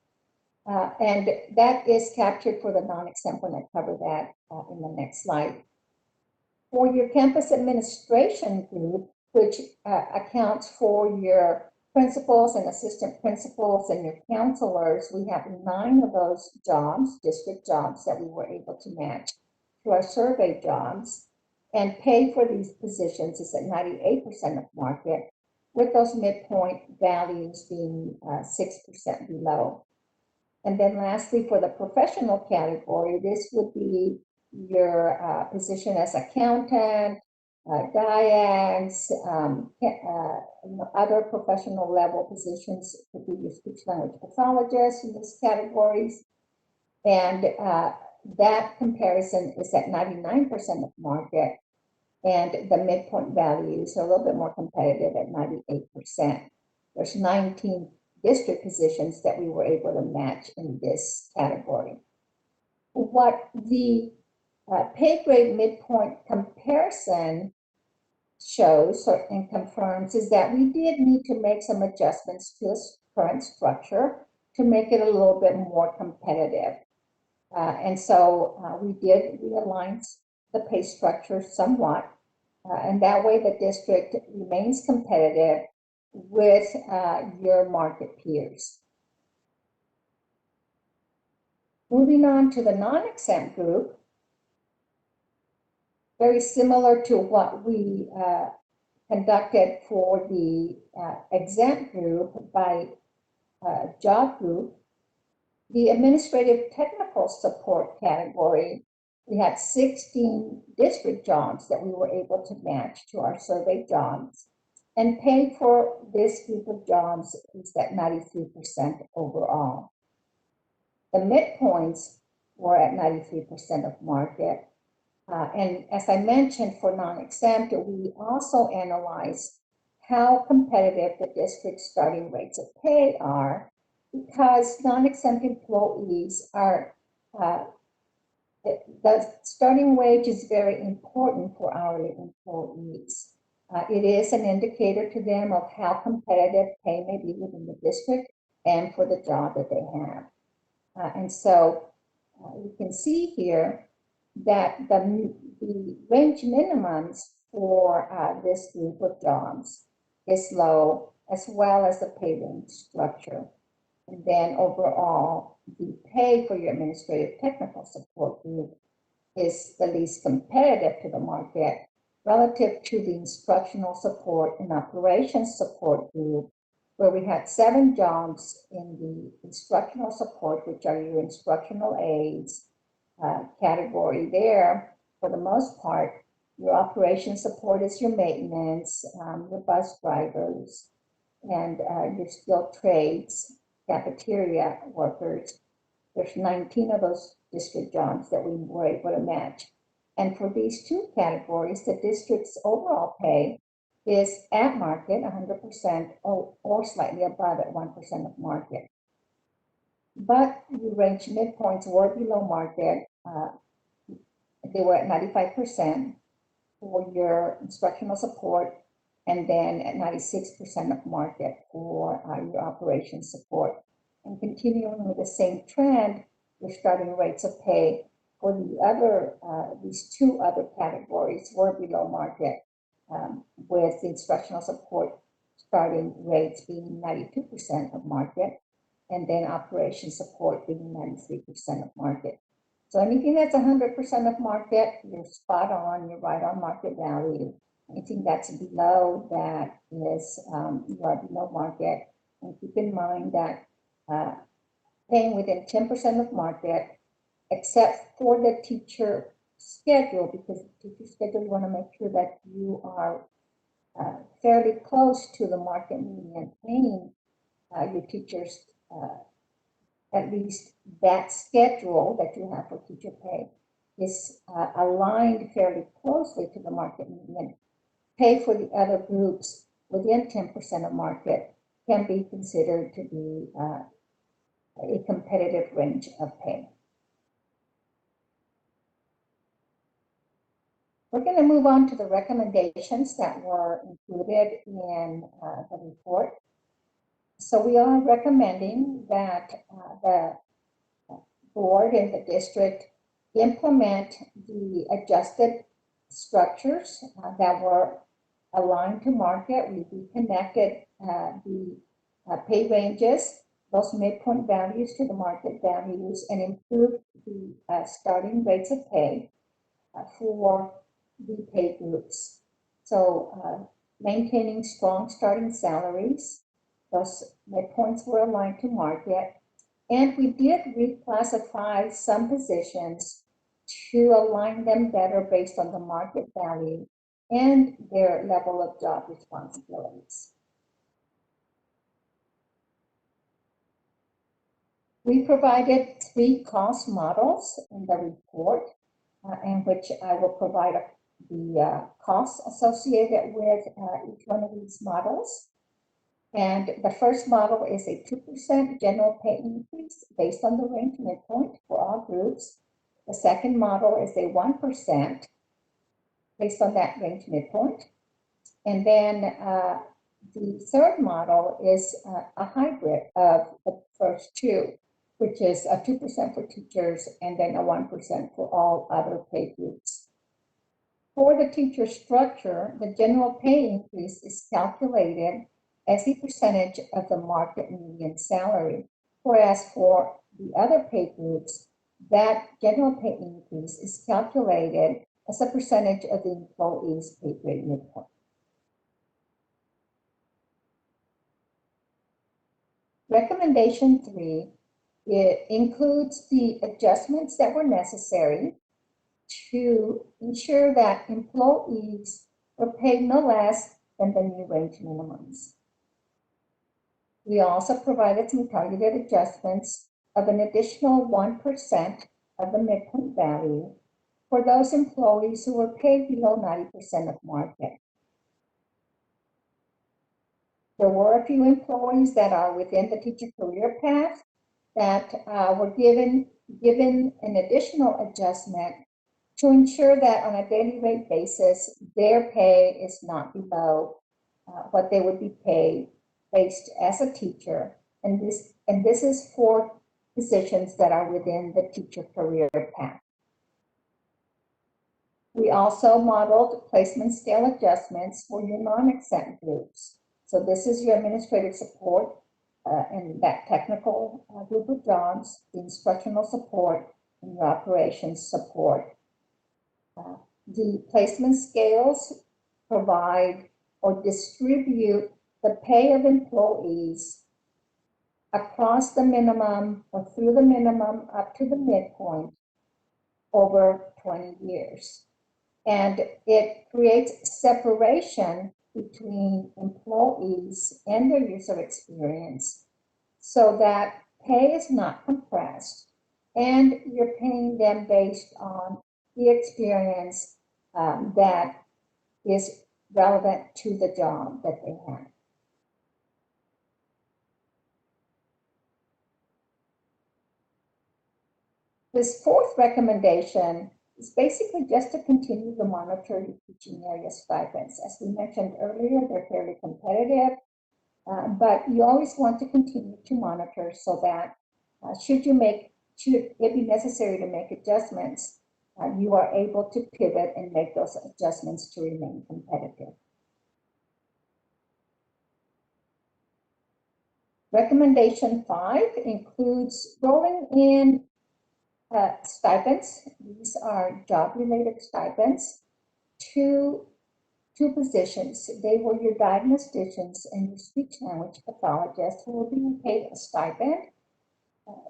S15: and that is captured for the non-exempt when I cover that in the next slide. For your campus administration group, which accounts for your principals and assistant principals and your counselors, we have 9 of those jobs, district jobs, that we were able to match to our survey jobs. And pay for these positions is at 98% of market, with those midpoint values being 6% below. And then lastly, for the professional category, this would be your position as accountant, DIAGs, other professional level positions could be your speech language pathologists in these categories. And that comparison is at 99% of market, and the midpoint values are a little bit more competitive at 98%. There's 19 district positions that we were able to match in this category. What the pay grade midpoint comparison shows and confirms is that we did need to make some adjustments to this current structure to make it a little bit more competitive. And so we did realign the pay structure somewhat, and that way the district remains competitive with your market peers. Moving on to the non-exempt group, very similar to what we conducted for the exempt group by job group. The administrative technical support category, we had 16 district jobs that we were able to match to our survey jobs, and pay for this group of jobs is at 93% overall. The midpoints were at 93% of market. And as I mentioned, for non-exempt, we also analyzed how competitive the district starting rates of pay are, because non-exempt employees are The starting wage is very important for hourly employees. It is an indicator to them of how competitive pay may be within the district and for the job that they have. And so you can see here that the range minimums for this group of jobs is low, as well as the pay range structure. And then overall, the pay for your administrative technical support group is the least competitive to the market relative to the instructional support and operations support group, where we had 7 jobs in the instructional support, which are your instructional aides category there. For the most part, your operations support is your maintenance, your bus drivers, and your skilled trades, cafeteria workers. There's 19 of those district jobs that we were able to match. And for these 2 categories, the district's overall pay is at market, 100%, or slightly above at 1% of market. But your range midpoints were below market. They were at 95% for your instructional support, and then at 96% of market for your operations support. And continuing with the same trend, your starting rates of pay for the other, these 2 other categories were below market, with the instructional support starting rates being 92% of market, and then operations support being 93% of market. So anything that's 100% of market, you're spot on, you're right on market value. Anything that's below that is, you are below market. And keep in mind that paying within 10% of market, except for the teacher schedule, because the teacher schedule, you want to make sure that you are fairly close to the market median paying your teachers, at least that schedule that you have for teacher pay is aligned fairly closely to the market median. Pay for the other groups within 10% of market can be considered to be a competitive range of pay. We're going to move on to the recommendations that were included in the report. So we are recommending that the board and the district implement the adjusted structures that were aligned to market. We reconnected the pay ranges, those midpoint values to the market values, and improved the starting rates of pay for the pay groups. So maintaining strong starting salaries, those midpoints were aligned to market, and we did reclassify some positions to align them better based on the market value and their level of job responsibilities. We provided 3 cost models in the report, in which I will provide the costs associated with each one of these models. And the first model is a 2% general pay increase based on the range midpoint for all groups. The second model is a 1% based on that range midpoint. And then the third model is a hybrid of the first 2, which is a 2% for teachers and then a 1% for all other pay groups. For the teacher structure, the general pay increase is calculated as a percentage of the market median salary, whereas for the other pay groups, that general pay increase is calculated as a percentage of the employee's pay grade midpoint. Recommendation 3, it includes the adjustments that were necessary to ensure that employees were paid no less than the new range minimums. We also provided some targeted adjustments of an additional 1% of the midpoint value for those employees who were paid below 90% of market. There were a few employees that are within the teacher career path that were given given an additional adjustment to ensure that on a daily rate basis, their pay is not below what they would be paid based as a teacher. And this is for positions that are within the teacher career path. We also modeled placement scale adjustments for your non-exempt groups. So this is your administrative support and that technical group of jobs, the instructional support, and your operations support. The placement scales provide or distribute the pay of employees across the minimum or through the minimum up to the midpoint over 20 years. And it creates separation between employees and their user experience so that pay is not compressed and you're paying them based on the experience that is relevant to the job that they have. This fourth recommendation is basically just to continue to monitor your teaching area stipends. As we mentioned earlier, they're fairly competitive, but you always want to continue to monitor so that should it be necessary to make adjustments, you are able to pivot and make those adjustments to remain competitive. Recommendation 5 includes rolling in stipends. These are job-related stipends to two positions. They were your diagnosticians and your speech language pathologists who were being paid a stipend.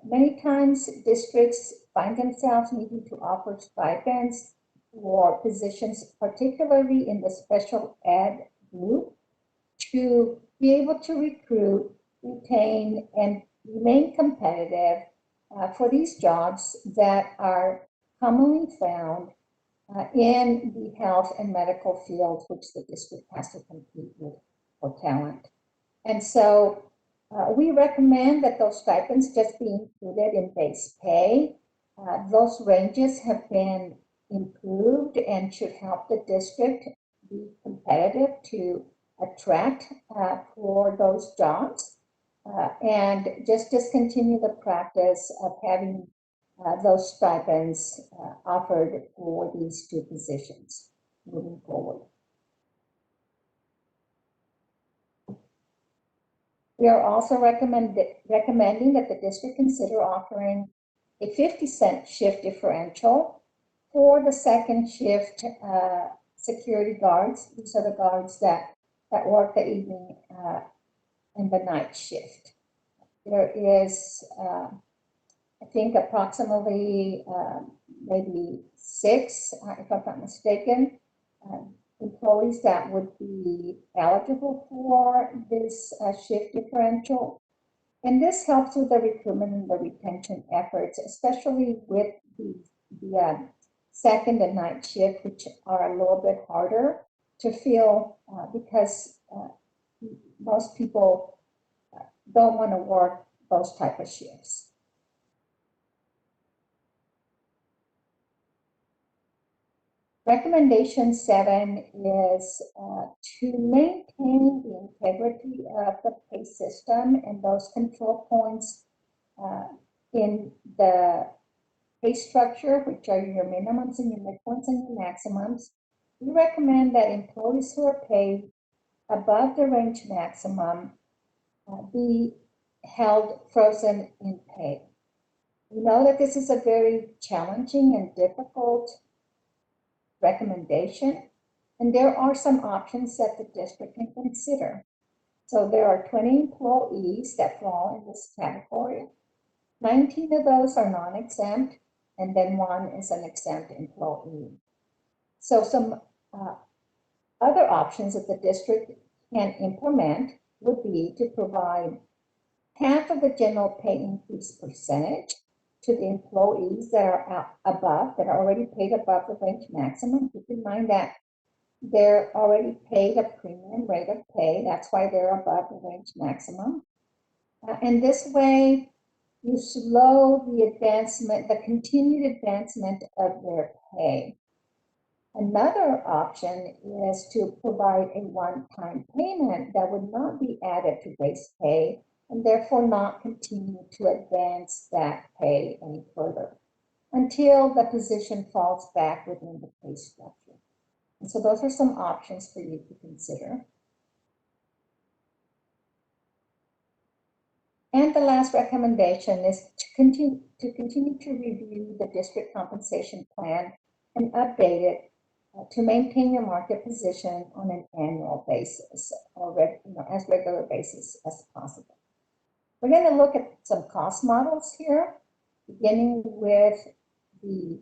S15: Many times districts find themselves needing to offer stipends for positions, particularly in the special ed group, to be able to recruit, retain, and remain competitive for these jobs that are commonly found in the health and medical field, which the district has to compete with for talent. And so we recommend that those stipends just be included in base pay. Those ranges have been improved and should help the district be competitive to attract for those jobs. And just discontinue the practice of having those stipends offered for these two positions moving forward. We are also recommending that the district consider offering a 50-cent shift differential for the second shift security guards. These are the guards that work the evening and the night shift. There is, I think, approximately maybe 6, if I'm not mistaken, employees that would be eligible for this shift differential. And this helps with the recruitment and the retention efforts, especially with the second and night shift, which are a little bit harder to fill because most people don't want to work those type of shifts. Recommendation 7 is to maintain the integrity of the pay system and those control points in the pay structure, which are your minimums and your midpoints and your maximums. We recommend that employees who are paid above the range maximum be held frozen in pay. We know that this is a very challenging and difficult recommendation, and there are some options that the district can consider. So there are 20 employees that fall in this category. 19 of those are non-exempt, and then 1 is an exempt employee. So some other options that the district can implement would be to provide half of the general pay increase percentage to the employees that are above, that are already paid above the range maximum. Keep in mind that they're already paid a premium rate of pay. That's why they're above the range maximum. And this way, you slow the advancement, the continued advancement of their pay. Another option is to provide a one-time payment that would not be added to base pay and therefore not continue to advance that pay any further until the position falls back within the pay structure. And so those are some options for you to consider. And the last recommendation is to continue to review the district compensation plan and update it to maintain your market position on an annual basis or as regular basis as possible. We're going to look at some cost models here, beginning with the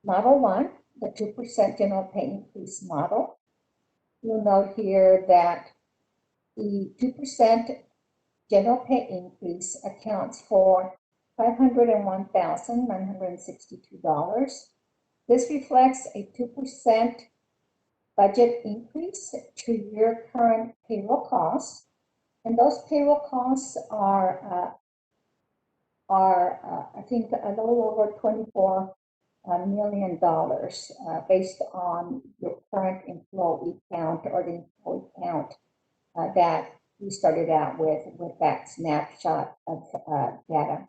S15: Model 1, the 2% general pay increase model. You'll note here that the 2% general pay increase accounts for $501,962. This reflects a 2% budget increase to your current payroll costs. And those payroll costs are I think, a little over $24 million based on your current employee count or the employee count that we started out with that snapshot of data.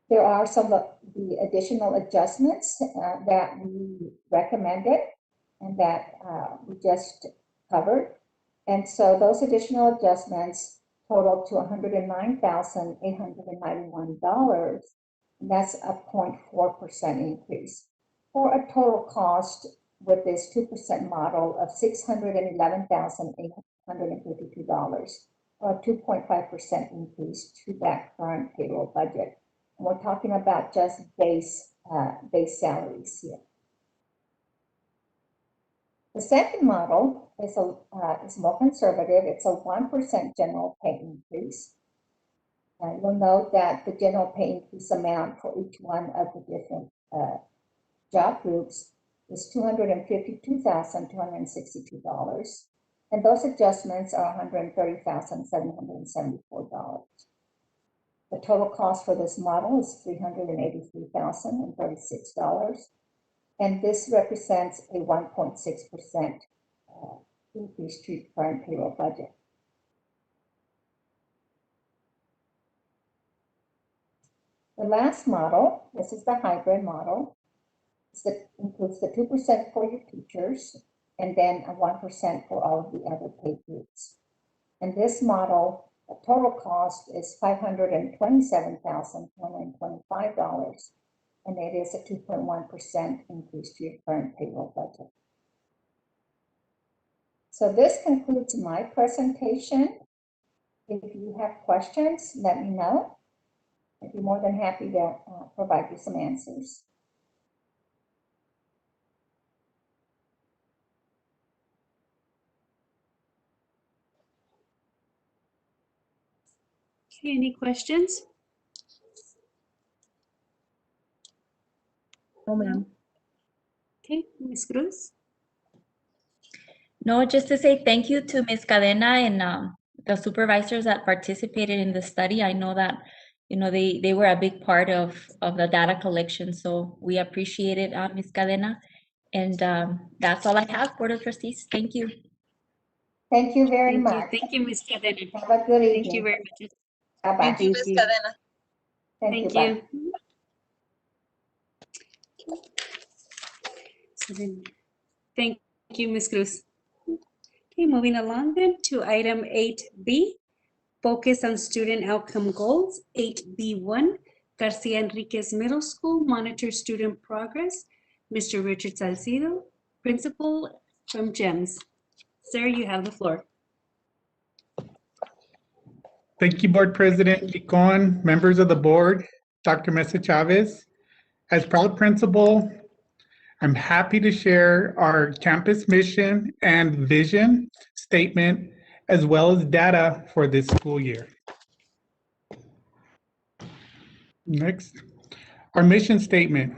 S15: There are some of the additional adjustments that we recommended and that we just covered. And so those additional adjustments total to $109,891. And that's a 0.4% increase for a total cost with this 2% model of $611,852, or a 2.5% increase to that current payroll budget. And we're talking about just base salaries here. The second model is more conservative. It's a 1% general pay increase. You'll note that the general pay increase amount for each one of the different job groups is $252,262. And those adjustments are $130,774. The total cost for this model is $383,036. And this represents a 1.6% increase to current payroll budget. The last model, this is the hybrid model. It includes the 2% for your teachers and then a 1% for all of the other pay groups. And this model, the total cost is $527,225. And it is a 2.1% increase to your current payroll budget. So this concludes my presentation. If you have questions, let me know. I'd be more than happy to provide you some answers.
S1: Okay, any questions?
S12: No, ma'am.
S1: Okay, Ms. Cruz?
S14: No, just to say thank you to Ms. Cadena and the supervisors that participated in the study. I know that, they were a big part of the data collection, so we appreciate it, Ms. Cadena. And that's all I have, Board of Trustees. Thank you.
S15: Thank you very much.
S1: Thank you, Ms. Cadena.
S15: Have a good evening.
S1: Thank you very much.
S15: Bye-bye.
S12: Thank you, Ms. Cadena.
S15: Thank
S1: you.
S15: you.
S1: So then, thank you, Ms. Cruz. Okay, moving along then to item 8B, focus on student outcome goals. 8B1, Garcia Enriquez Middle School, monitor student progress. Mr. Richard Salcido, principal from GEMS. Sir, you have the floor.
S7: Thank you, Board President Licon, members of the board, Dr. Mesa Chavez. As proud principal, I'm happy to share our campus mission and vision statement, as well as data for this school year. Next, our mission statement.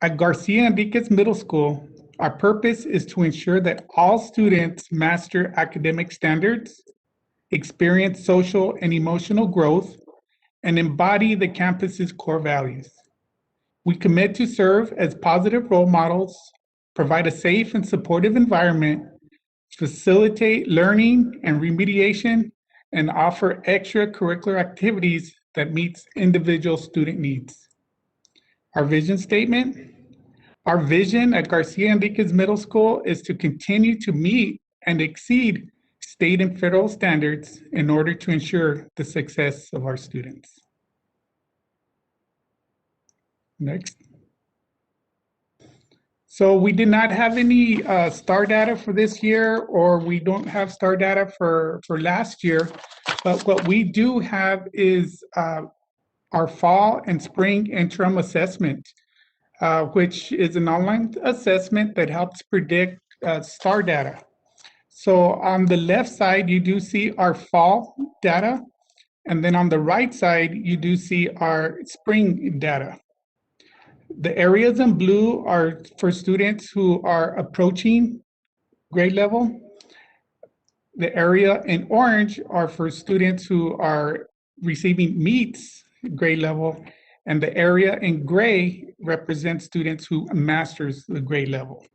S7: At Garcia Enriquez Middle School, our purpose is to ensure that all students master academic standards, experience social and emotional growth, and embody the campus's core values. We commit to serve as positive role models, provide a safe and supportive environment, facilitate learning and remediation, and offer extracurricular activities that meets individual student needs. Our vision statement. Our vision at Garcia Enriquez Middle School is to continue to meet and exceed state and federal standards in order to ensure the success of our students. Next. So we did not have any STAR data for this year, or we don't have STAR data for last year, but what we do have is our fall and spring interim assessment, which is an online assessment that helps predict STAR data. So on the left side, you do see our fall data, and then on the right side, you do see our spring data. The areas in blue are for students who are approaching grade level. The area in orange are for students who are receiving meets grade level, and the area in gray represents students who masters the grade level.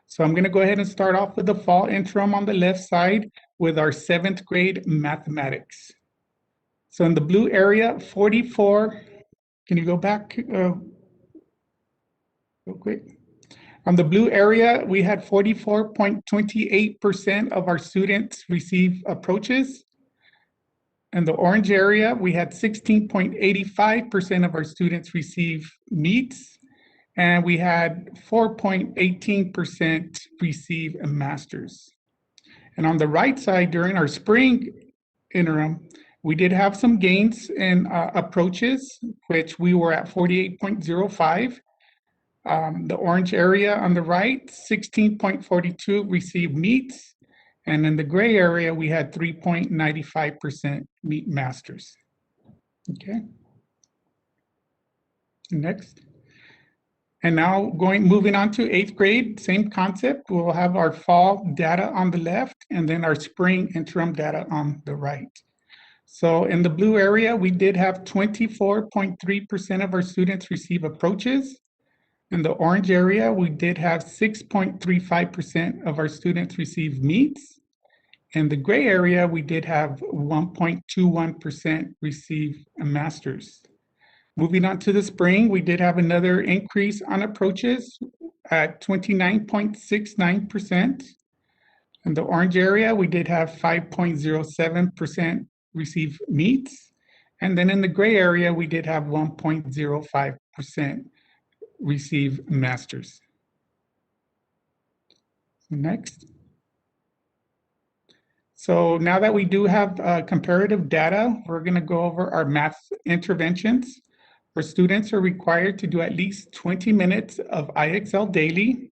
S7: So I'm going to go ahead and start off with the fall interim on the left side with our 7th grade mathematics. So in the blue area, 44, can you go back real quick? On the blue area, we had 44.28% of our students receive approaches. In the orange area, we had 16.85% of our students receive meets, and we had 4.18% receive a master's. And on the right side, during our spring interim, we did have some gains in approaches, which we were at 48.05. The orange area on the right, 16.42 received meets. And in the gray area, we had 3.95% meet masters. Okay. Next. And now moving on to 8th grade, same concept. We'll have our fall data on the left and then our spring interim data on the right. So in the blue area, we did have 24.3% of our students receive approaches. In the orange area, we did have 6.35% of our students receive meets. In the gray area, we did have 1.21% receive a master's. Moving on to the spring, we did have another increase on approaches at 29.69%. In the orange area, we did have 5.07% receive meets. And then in the gray area, we did have 1.05% receive masters. Next. So now that we do have comparative data, we're going to go over our math interventions. Our students are required to do at least 20 minutes of IXL daily.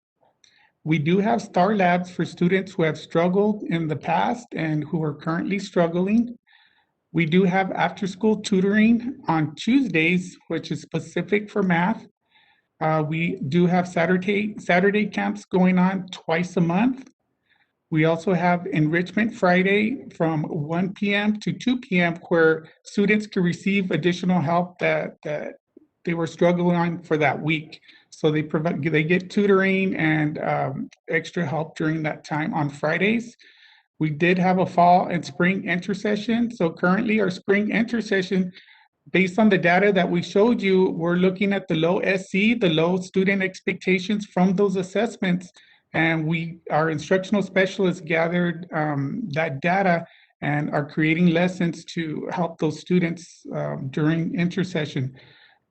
S7: We do have STAR labs for students who have struggled in the past and who are currently struggling. We do have after-school tutoring on Tuesdays, which is specific for math. We do have Saturday camps going on twice a month. We also have Enrichment Friday from 1 p.m. to 2 p.m. where students can receive additional help that they were struggling on for that week. So they get tutoring and extra help during that time on Fridays. We did have a fall and spring intersession. So currently our spring intersession, based on the data that we showed you, we're looking at the low SC, the low student expectations from those assessments. And our instructional specialists gathered that data and are creating lessons to help those students during intersession.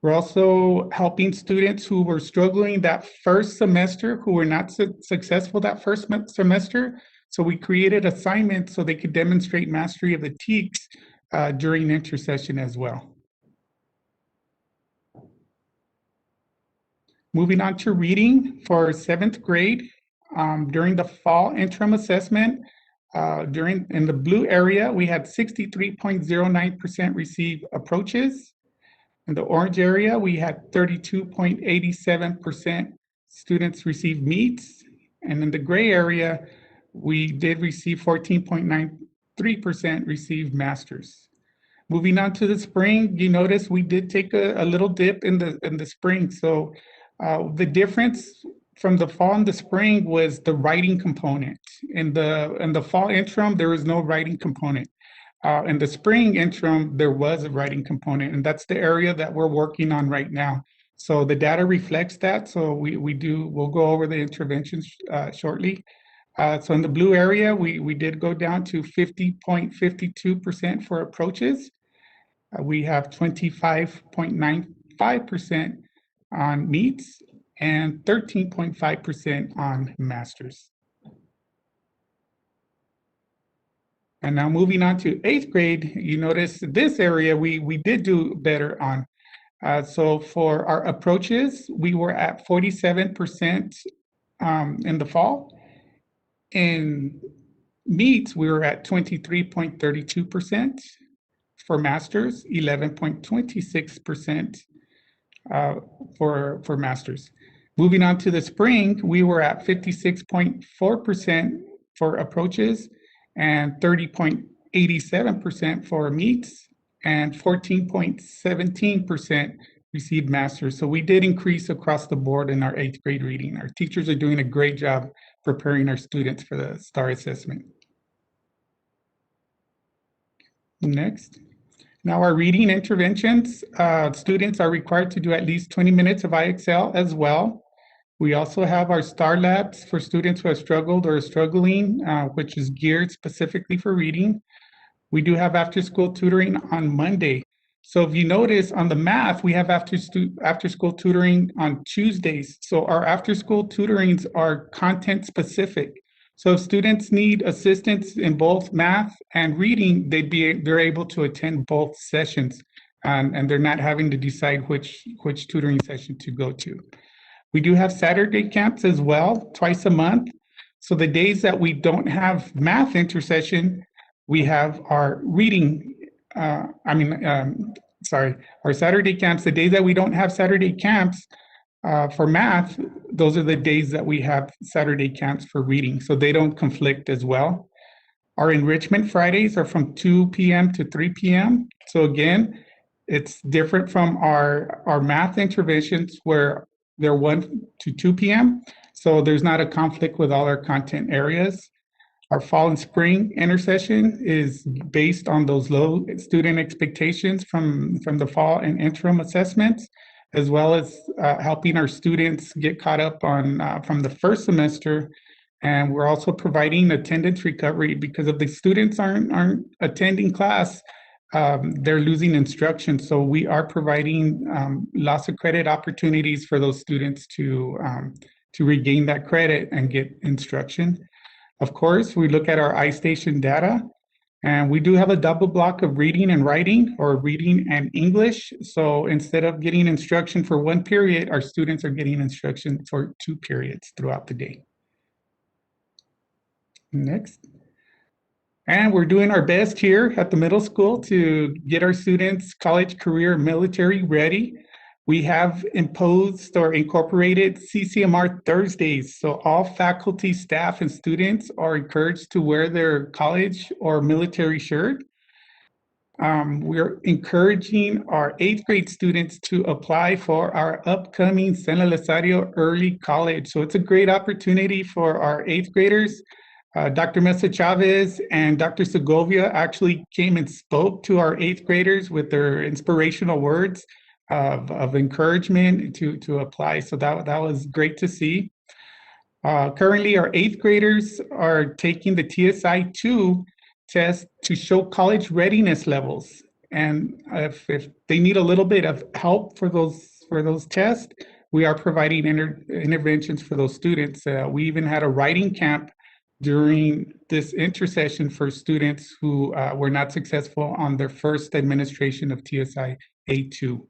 S7: We're also helping students who were struggling that first semester, who were not successful that first semester. So we created assignments so they could demonstrate mastery of the TEKS during intersession as well. Moving on to reading for 7th grade. During the fall interim assessment, in the blue area, we had 63.09% receive approaches. In the orange area, we had 32.87% students receive meets. And in the gray area, we did receive 14.93% receive masters. Moving on to the spring, you notice we did take a little dip in the spring. So the difference from the fall and the spring was the writing component. In the fall interim, there was no writing component. In the spring interim, there was a writing component, and that's the area that we're working on right now. So the data reflects that. So we'll go over the interventions shortly. So in the blue area, we did go down to 50.52% for approaches. We have 25.95% on meets and 13.5% on masters. And now moving on to 8th grade, you notice this area we did do better on. So for our approaches, we were at 47% in the fall. In meets, we were at 23.32%. For masters, 11.26% for masters. Moving on to the spring, we were at 56.4% for approaches and 30.87% for meets and 14.17% received masters. So we did increase across the board in our 8th grade reading. Our teachers are doing a great job preparing our students for the STAR assessment. Next. Now our reading interventions, students are required to do at least 20 minutes of IXL as well. We also have our STAR labs for students who have struggled or are struggling, which is geared specifically for reading. We do have after-school tutoring on Monday. So if you notice on the math, we have after-school tutoring on Tuesdays. So our after-school tutorings are content specific. So if students need assistance in both math and reading, they're able to attend both sessions, and they're not having to decide which tutoring session to go to. We do have Saturday camps as well, twice a month. So the days that we don't have math intersession, we have our reading, our Saturday camps. The days that we don't have Saturday camps, for math, those are the days that we have Saturday camps for reading, so they don't conflict as well. Our enrichment Fridays are from 2 p.m. to 3 p.m. So again, it's different from our math interventions where they're 1 to 2 p.m. So there's not a conflict with all our content areas. Our fall and spring intercession is based on those low student expectations from the fall and interim assessments, as well as helping our students get caught up on from the first semester. And we're also providing attendance recovery because if the students aren't attending class, they're losing instruction. So we are providing loss of credit opportunities for those students to regain that credit and get instruction. Of course, we look at our iStation data. And we do have a double block of reading and writing, or reading and English. So instead of getting instruction for one period, our students are getting instruction for 2 periods throughout the day. Next. And we're doing our best here at the middle school to get our students college, career, military ready. We have imposed or incorporated CCMR Thursdays. So all faculty, staff, and students are encouraged to wear their college or military shirt. We're encouraging our 8th grade students to apply for our upcoming San Elizario Early College. So it's a great opportunity for our 8th graders. Dr. Mesa Chavez and Dr. Segovia actually came and spoke to our 8th graders with their inspirational words of encouragement to apply. So that was great to see. Currently, our 8th graders are taking the TSI-2 test to show college readiness levels. And if they need a little bit of help for those tests, we are providing interventions for those students. We even had a writing camp during this intercession for students who were not successful on their first administration of TSI-A2.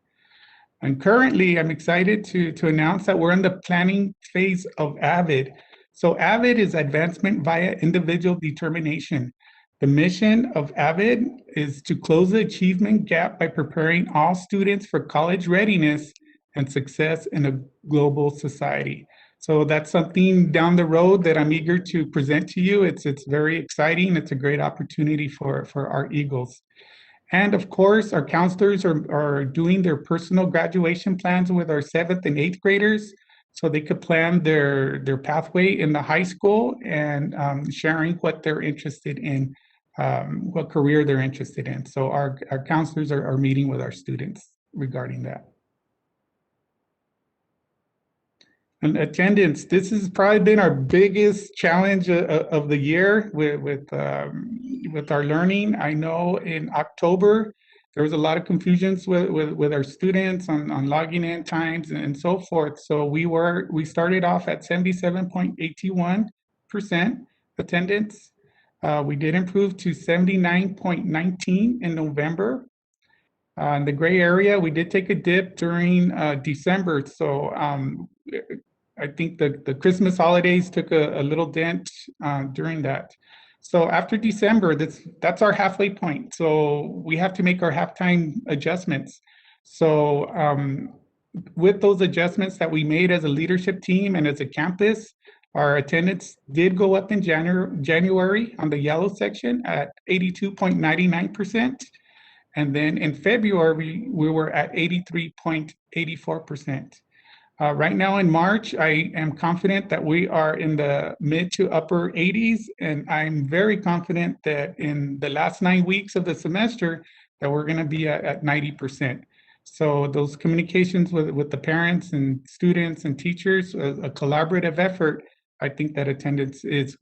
S7: And currently, I'm excited to announce that we're in the planning phase of AVID. So AVID is Advancement via Individual Determination. The mission of AVID is to close the achievement gap by preparing all students for college readiness and success in a global society. So that's something down the road that I'm eager to present to you. It's very exciting. It's a great opportunity for our Eagles. And of course, our counselors are doing their personal graduation plans with our 7th and 8th graders so they could plan their pathway in the high school and sharing what they're interested in, what career they're interested in. So our counselors are meeting with our students regarding that. And attendance, this has probably been our biggest challenge of the year with our learning. I know in October, there was a lot of confusions with our students on logging in times and so forth. So we started off at 77.81% attendance. We did improve to 79.19 in November. In the gray area, we did take a dip during December. So I think the Christmas holidays took a little dent during that. So after December, that's our halfway point. So we have to make our halftime adjustments. So with those adjustments that we made as a leadership team and as a campus, our attendance did go up in January on the yellow section at 82.99%. And then in February, we were at 83.84%. Right now in March, I am confident that we are in the mid to upper 80s, and I'm very confident that in the last 9 weeks of the semester that we're going to be at 90%. So those communications with the parents and students and teachers, a collaborative effort, I think that attendance is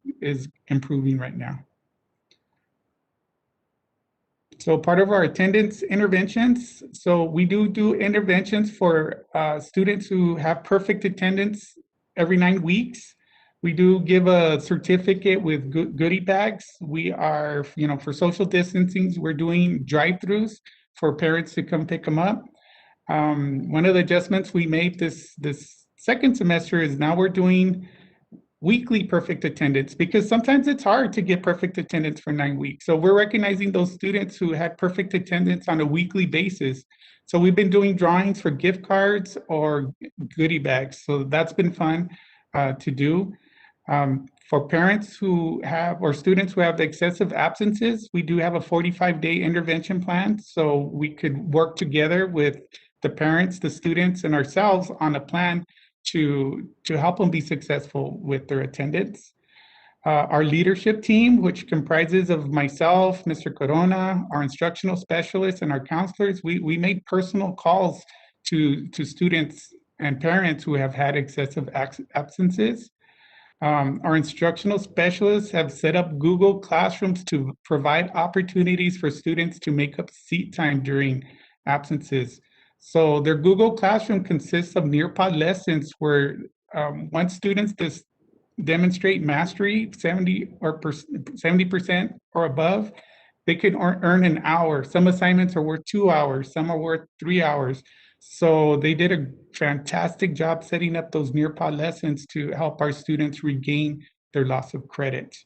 S7: improving right now. So part of our attendance interventions, so we do interventions for students who have perfect attendance every 9 weeks. We do give a certificate with goodie bags. We are, for social distancing, we're doing drive-throughs for parents to come pick them up. One of the adjustments we made this second semester is now we're doing weekly perfect attendance, because sometimes it's hard to get perfect attendance for 9 weeks. So we're recognizing those students who had perfect attendance on a weekly basis. So we've been doing drawings for gift cards or goodie bags. So that's been fun to do. For parents who have, or students who have excessive absences, we do have a 45-day intervention plan. So we could work together with the parents, the students, and ourselves on a plan to help them be successful with their attendance. Our leadership team, which comprises of myself, Mr. Corona, our instructional specialists, and our counselors, we made personal calls to students and parents who have had excessive absences. Our instructional specialists have set up Google Classrooms to provide opportunities for students to make up seat time during absences. So their Google Classroom consists of Nearpod lessons where once students demonstrate mastery, 70% or above, they can earn an hour. Some assignments are worth 2 hours, some are worth 3 hours. So they did a fantastic job setting up those Nearpod lessons to help our students regain their loss of credit.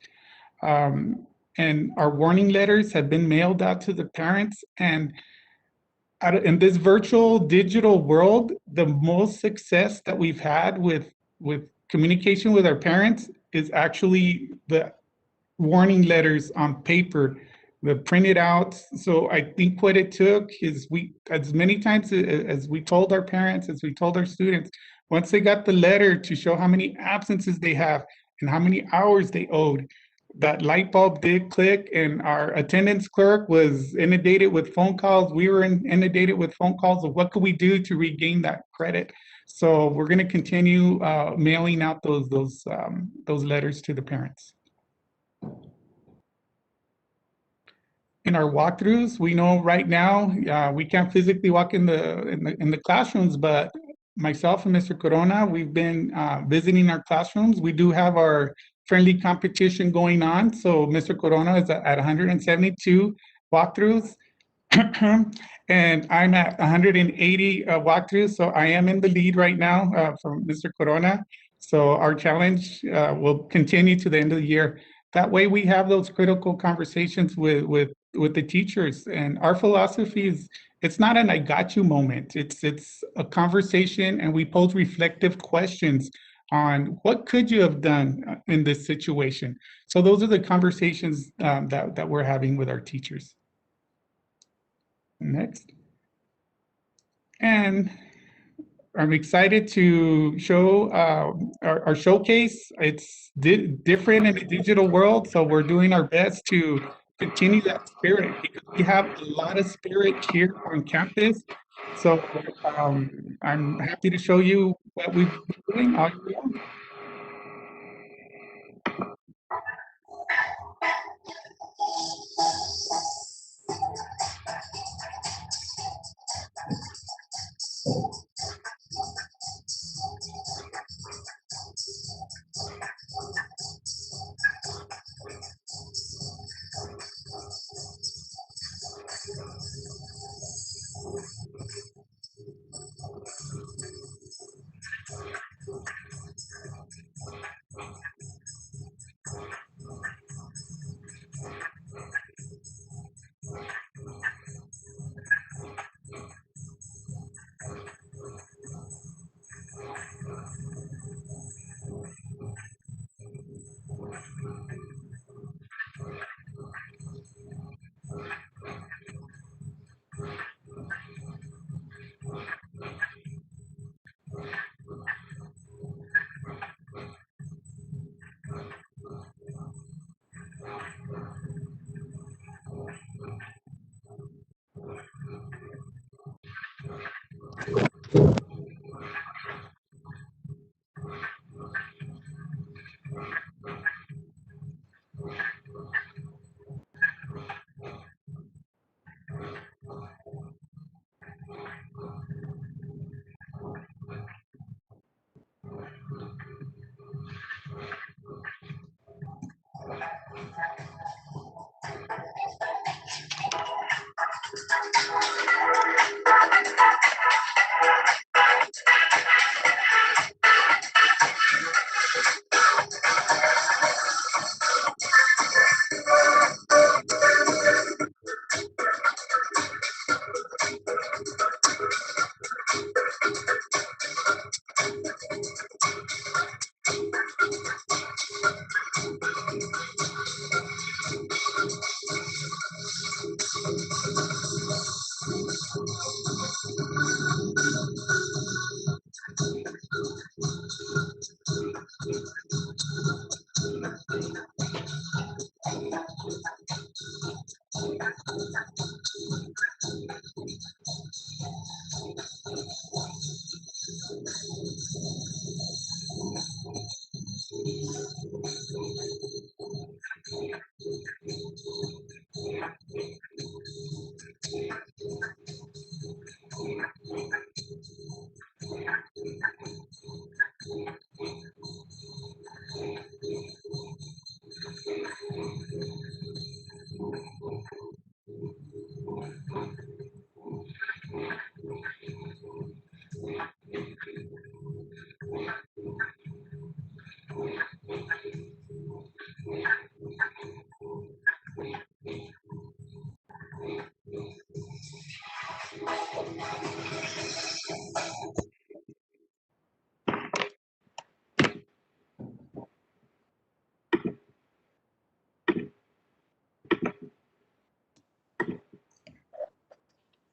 S7: And our warning letters have been mailed out to the parents, and in this virtual digital world, the most success that we've had with communication with our parents is actually the warning letters on paper, the printed out. So I think what it took is as many times as we told our parents, as we told our students, once they got the letter to show how many absences they have and how many hours they owed, that light bulb did click, and our attendance clerk was inundated with phone calls. We were inundated with phone calls of what could we do to regain that credit. So we're going to continue mailing out those letters to the parents. In our walkthroughs, we know right now we can't physically walk in the classrooms, but myself and Mr. Corona, we've been visiting our classrooms. We do have our friendly competition going on. So Mr. Corona is at 172 walkthroughs, and I'm at 180 walkthroughs. So I am in the lead right now from Mr. Corona. So our challenge will continue to the end of the year. That way we have those critical conversations with the teachers. And our philosophy is, it's not an I got you moment. It's a conversation, and we pose reflective questions on what could you have done in this situation. So those are the conversations that we're having with our teachers. Next. And I'm excited to show our showcase. It's different in the digital world, so we're doing our best to continue that spirit because we have a lot of spirit here on campus. So I'm happy to show you what we've been doing all year long.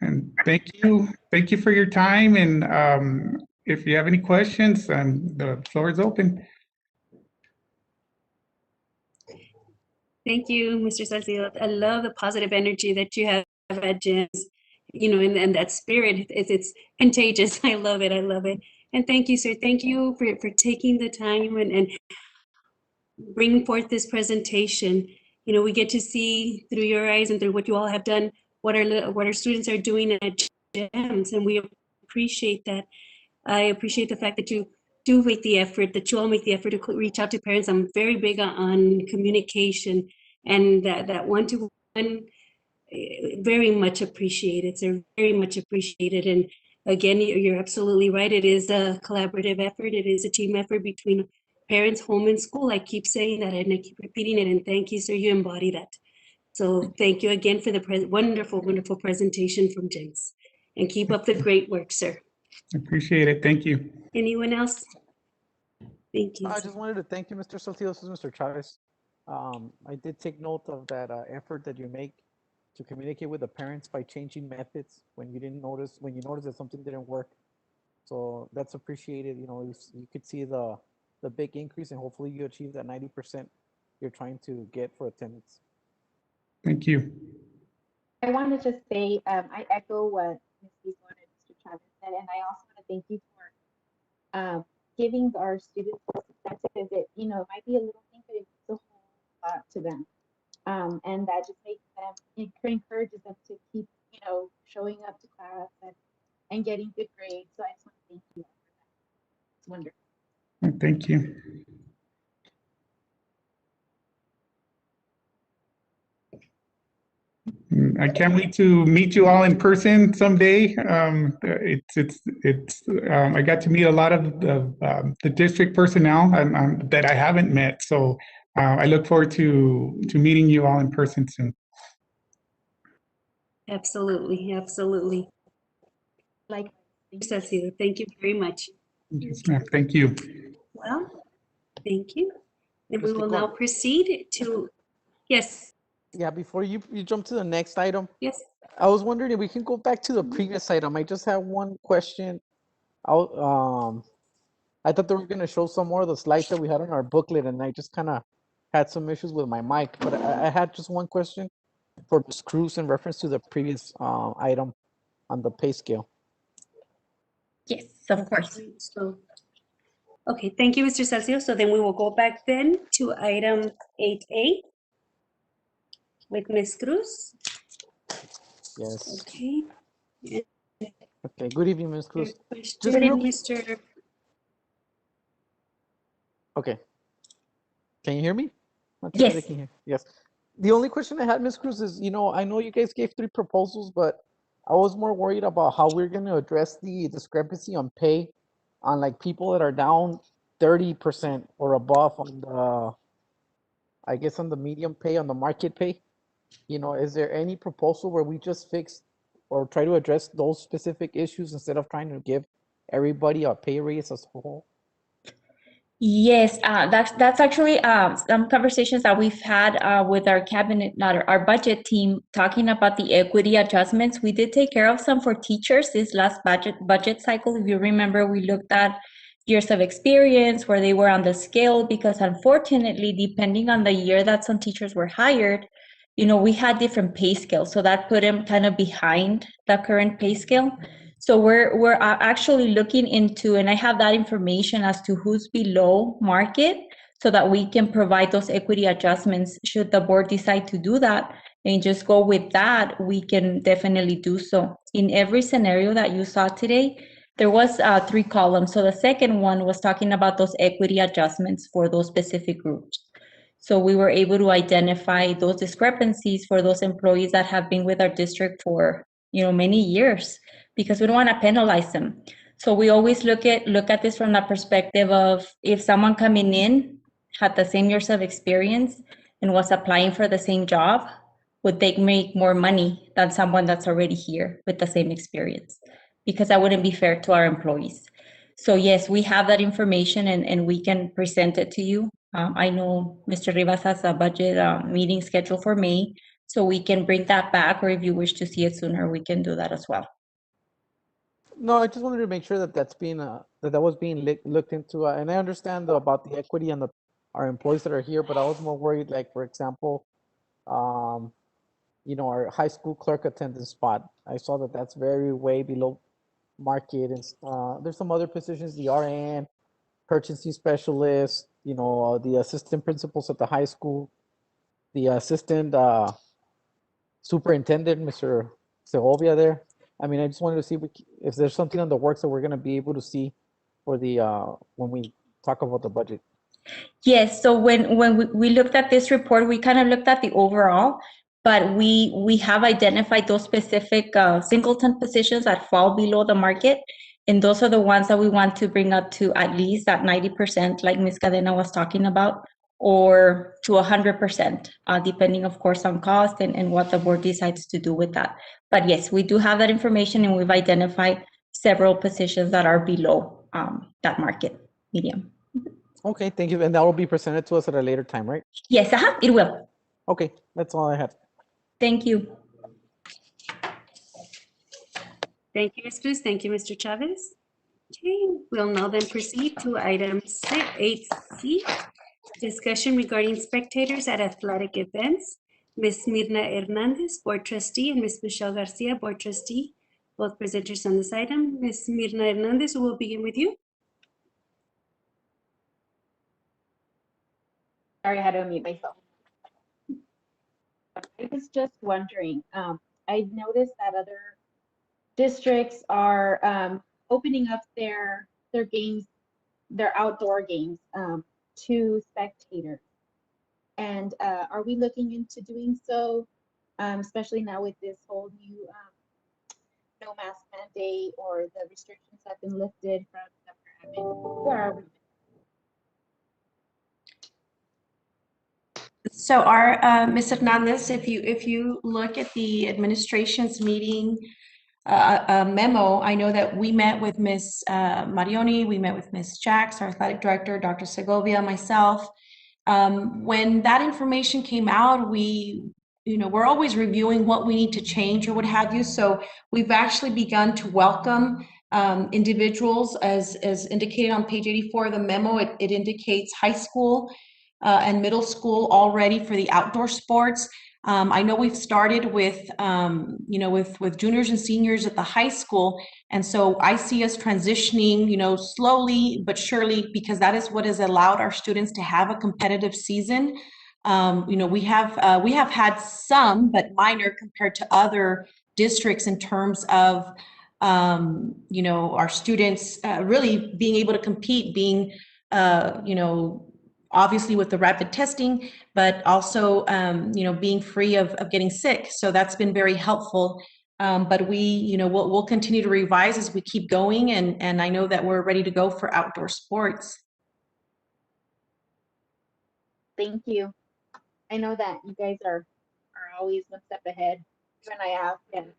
S7: And thank you for your time. And if you have any questions, the floor is open.
S1: Thank you, Mr. Salcido. I love the positive energy that you have at gyms, you know, and that spirit, it's contagious. I love it. I love it. And thank you, sir. Thank you for taking the time and bringing forth this presentation. You know, we get to see through your eyes and through what you all have done, what our students are doing at gyms, and we appreciate that. I appreciate the fact that you do make the effort, that you all make the effort to reach out to parents. I'm very big on communication, and that one-to-one, very much appreciated. So very much appreciated. And again, you're absolutely right. It is a collaborative effort. It is a team effort between parents, home, and school. I keep saying that and I keep repeating it. And thank you, sir. You embody that. So thank you again for the wonderful, wonderful presentation from James. And keep up the great work, sir.
S7: Appreciate it. Thank you.
S1: Anyone else? Thank you.
S17: I just wanted to thank you, Mr. Saltillo. This is Mr. Chavez. I did take note of that effort that you make to communicate with the parents by changing methods when you notice that something didn't work. So that's appreciated. You could see the big increase, and hopefully you achieve that 90% you're trying to get for attendance.
S7: Thank you.
S13: I want to just say, I echo what Ms. Licon and Mr. Chavez said, and I also want to thank you for giving our students this incentive. It might be a little thing, but it means a whole lot to them. And that just makes them, it encourages them to keep, showing up to class and getting good grades. So I just want to thank you all for that. It's wonderful.
S7: Thank you. I can't wait to meet you all in person someday. I got to meet a lot of the district personnel that I haven't met. So I look forward to meeting you all in person soon.
S1: Absolutely, absolutely.
S13: Like,
S1: Cecilia, thank you very much.
S7: Yes, ma'am. Thank you.
S1: Well, thank you. And we
S17: Ms.
S1: will now
S17: Licon.
S1: proceed to, yes,
S17: Yeah, before you jump to the next item,
S1: yes.
S17: I was wondering if we can go back to the previous item. I just have one question. I thought they were going to show some more of the slides that we had on our booklet, and I just kind of had some issues with my mic. But I had just one question for Ms. Cruz in reference to the previous item on the pay scale.
S14: Yes, of course.
S1: So, okay, thank you, Mr. Salcio. So then we will go back then to item 8A with Ms. Cruz.
S17: Yes.
S1: Okay.
S17: Okay, good evening, Ms. Cruz.
S1: Question, Mr.
S17: Okay. Can you hear me? Not sure
S14: Yes.
S17: they can hear. Yes. The only question I had, Ms. Cruz, is, I know you guys gave 3 proposals, but I was more worried about how we're going to address the discrepancy on pay on like people that are down 30% or above on I guess on the medium pay, on the market pay. Is there any proposal where we just fix or try to address those specific issues instead of trying to give everybody a pay raise as a whole?
S14: Yes, that's actually some conversations that we've had with our cabinet, not our budget team, talking about the equity adjustments. We did take care of some for teachers this last budget cycle. If you remember, we looked at years of experience, where they were on the scale, because unfortunately, depending on the year that some teachers were hired, we had different pay scales. So that put them kind of behind the current pay scale. So we're actually looking into, and I have that information as to who's below market, so that we can provide those equity adjustments. Should the board decide to do that and just go with that, we can definitely do so. In every scenario that you saw today, there was 3 columns. So the second one was talking about those equity adjustments for those specific groups. So we were able to identify those discrepancies for those employees that have been with our district for many years, because we don't want to penalize them. So we always look at this from the perspective of, if someone coming in had the same years of experience and was applying for the same job, would they make more money than someone that's already here with the same experience? Because that wouldn't be fair to our employees. So yes, we have that information, and we can present it to you. I know Mr. Rivas has a budget meeting scheduled for May, so we can bring that back, or if you wish to see it sooner, we can do that as well.
S17: No, I just wanted to make sure that that's being that was being looked into, and I understand about the equity and our employees that are here, but I was more worried, like, for example, our high school clerk attendance spot. I saw that that's very way below market, and there's some other positions, the RN, purchasing specialist, the assistant principals at the high school, the assistant superintendent, Mr. Segovia there. I mean, I just wanted to see if there's something on the works that we're going to be able to see for the when we talk about the budget.
S14: Yes, so when we looked at this report, we kind of looked at the overall, but we have identified those specific singleton positions that fall below the market, and those are the ones that we want to bring up to at least that 90%, like Ms. Cadena was talking about, or to 100%, depending, of course, on cost and what the board decides to do with that. But yes, we do have that information, and we've identified several positions that are below that market medium.
S17: Okay, thank you. And that will be presented to us at a later time, right?
S14: Yes, it will.
S17: Okay, that's all I had.
S14: Thank you.
S1: Thank you, Ms. Cruz. Thank you, Mr. Chavez. Okay, we'll now then proceed to item 8C, discussion regarding spectators at athletic events. Ms. Mirna Hernandez, Board Trustee, and Ms. Michelle Garcia, Board Trustee, both presenters on this item. Ms. Mirna Hernandez, we'll begin with you.
S13: Sorry, I had to unmute myself. I was just wondering, I noticed that other districts are opening up their games, their outdoor games, to spectators. And are we looking into doing so, especially now with this whole new no mask mandate, or the restrictions have been lifted from Governor Abbott? Where are we?
S14: So our Ms. Hernandez, if you look at the administration's meeting memo, I know that we met with Ms. Marioni, we met with Ms. Jacks, our athletic director, Dr. Segovia, myself. When that information came out, we're always reviewing what we need to change or what have you. So we've actually begun to welcome individuals, as indicated on page 84 of the memo. It indicates high school and middle school already for the outdoor sports. I know we've started with, with juniors and seniors at the high school. And so I see us transitioning, slowly but surely, because that is what has allowed our students to have a competitive season. We have had some, but minor compared to other districts in terms of, our students really being able to compete, being, obviously with the rapid testing, but also, being free of getting sick. So that's been very helpful. But we'll continue to revise as we keep going. And I know that we're ready to go for outdoor sports.
S13: Thank you. I know that you guys are always one step ahead. You and I have been,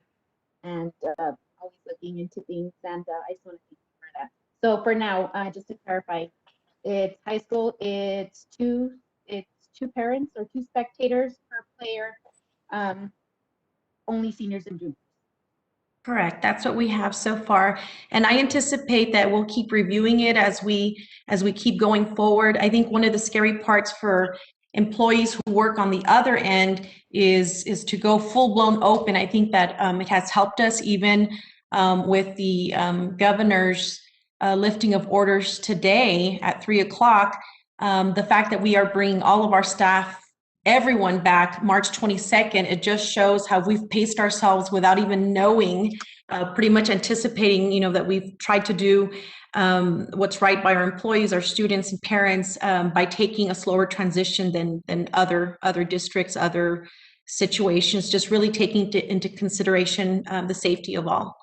S13: and always looking into things. And I just want to thank you for that. So for now, just to clarify, it's high school. It's two parents or two spectators per player. Only seniors and juniors.
S14: Correct. That's what we have so far. And I anticipate that we'll keep reviewing it as we keep going forward. I think one of the scary parts for employees who work on the other end is to go full-blown open. I think that it has helped us even with the governor's lifting of orders today at 3 o'clock. The fact that we are bringing all of our staff, everyone back March 22nd, it just shows how we've paced ourselves without even knowing, pretty much anticipating, that we've tried to do what's right by our employees, our students and parents, by taking a slower transition than other districts, other situations, just really taking into consideration the safety of all.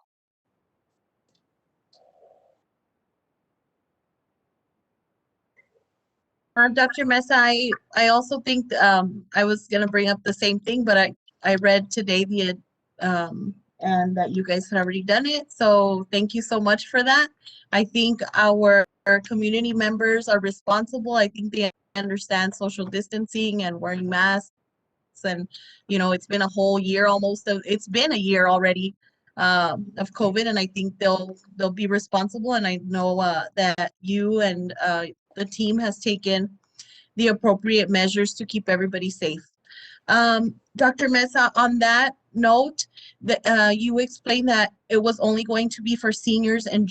S12: Dr. Mesa, I also think I was going to bring up the same thing, but I read today and that you guys had already done it. So thank you so much for that. I think our community members are responsible. I think they understand social distancing and wearing masks. And, it's been a whole year almost. It's been a year already of COVID, and I think they'll be responsible. And I know that you and the team has taken the appropriate measures to keep everybody safe. Dr. Mesa, on that note, you explained that it was only going to be for seniors and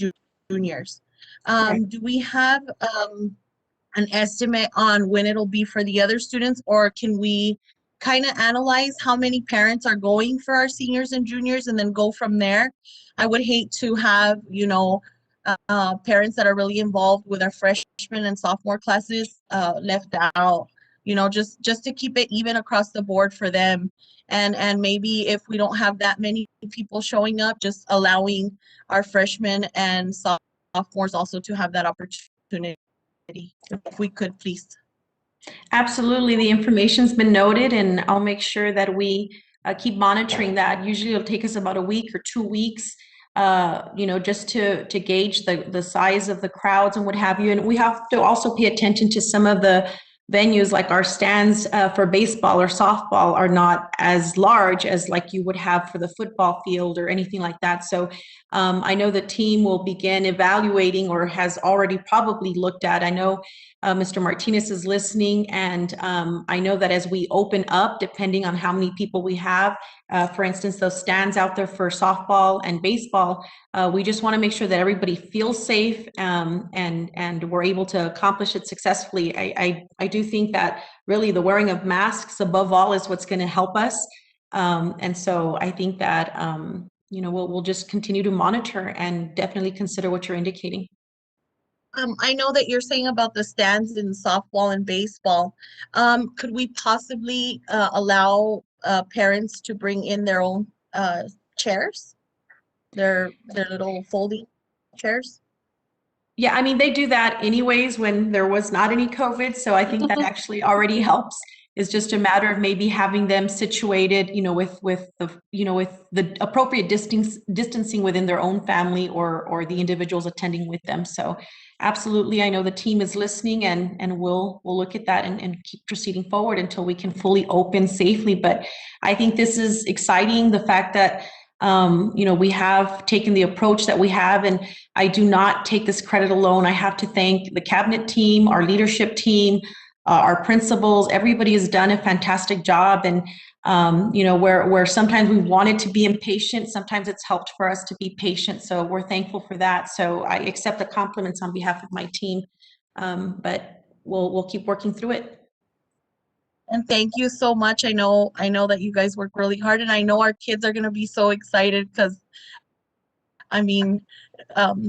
S12: juniors. Do we have an estimate on when it'll be for the other students, or can we kind of analyze how many parents are going for our seniors and juniors and then go from there? I would hate to have, parents that are really involved with our freshman and sophomore classes left out, just to keep it even across the board for them. And maybe if we don't have that many people showing up, just allowing our freshmen and sophomores also to have that opportunity. If we could, please.
S14: Absolutely. The information's been noted, and I'll make sure that we keep monitoring that. Usually it'll take us about a week or 2 weeks, just to gauge the size of the crowds and what have you. And we have to also pay attention to some of the
S11: venues like our stands for baseball or softball are not as large as like you would have for the football field or anything like that. So I know the team will begin evaluating or has already probably looked at. I know Mr. Martinez is listening, and I know that as we open up, depending on how many people we have, for instance, those stands out there for softball and baseball, we just want to make sure that everybody feels safe and we're able to accomplish it successfully. I do think that really the wearing of masks above all is what's going to help us. And so I think that, we'll just continue to monitor and definitely consider what you're indicating.
S12: I know that you're saying about the stands in softball and baseball. Could we possibly allow parents to bring in their own chairs, their little folding chairs?
S11: Yeah, I mean, they do that anyways when there was not any COVID. So I think that actually already helps. It's just a matter of maybe having them situated, with the appropriate distancing within their own family or the individuals attending with them. So absolutely, I know the team is listening, and we'll look at that and keep proceeding forward until we can fully open safely. But I think this is exciting, the fact that we have taken the approach that we have, and I do not take this credit alone. I have to thank the cabinet team, our leadership team, our principals. Everybody has done a fantastic job, and where sometimes we wanted to be impatient, sometimes it's helped for us to be patient. So we're thankful for that. So I accept the compliments on behalf of my team, but we'll keep working through it.
S12: And thank you so much. I know that you guys work really hard, and I know our kids are going to be so excited because, I mean,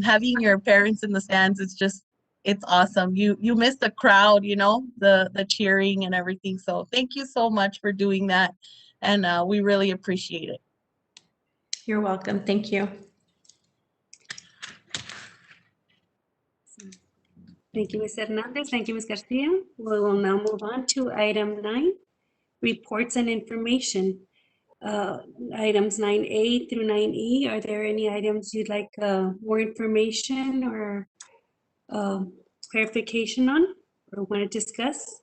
S12: having your parents in the stands is it's awesome. You miss the crowd, the cheering and everything. So thank you so much for doing that, and we really appreciate it.
S11: You're welcome. Thank you.
S1: Thank you, Ms. Hernandez. Thank you, Ms. Garcia. We will now move on to item 9, reports and information. Items 9A through 9E. Are there any items you'd like more information or clarification on or want to discuss?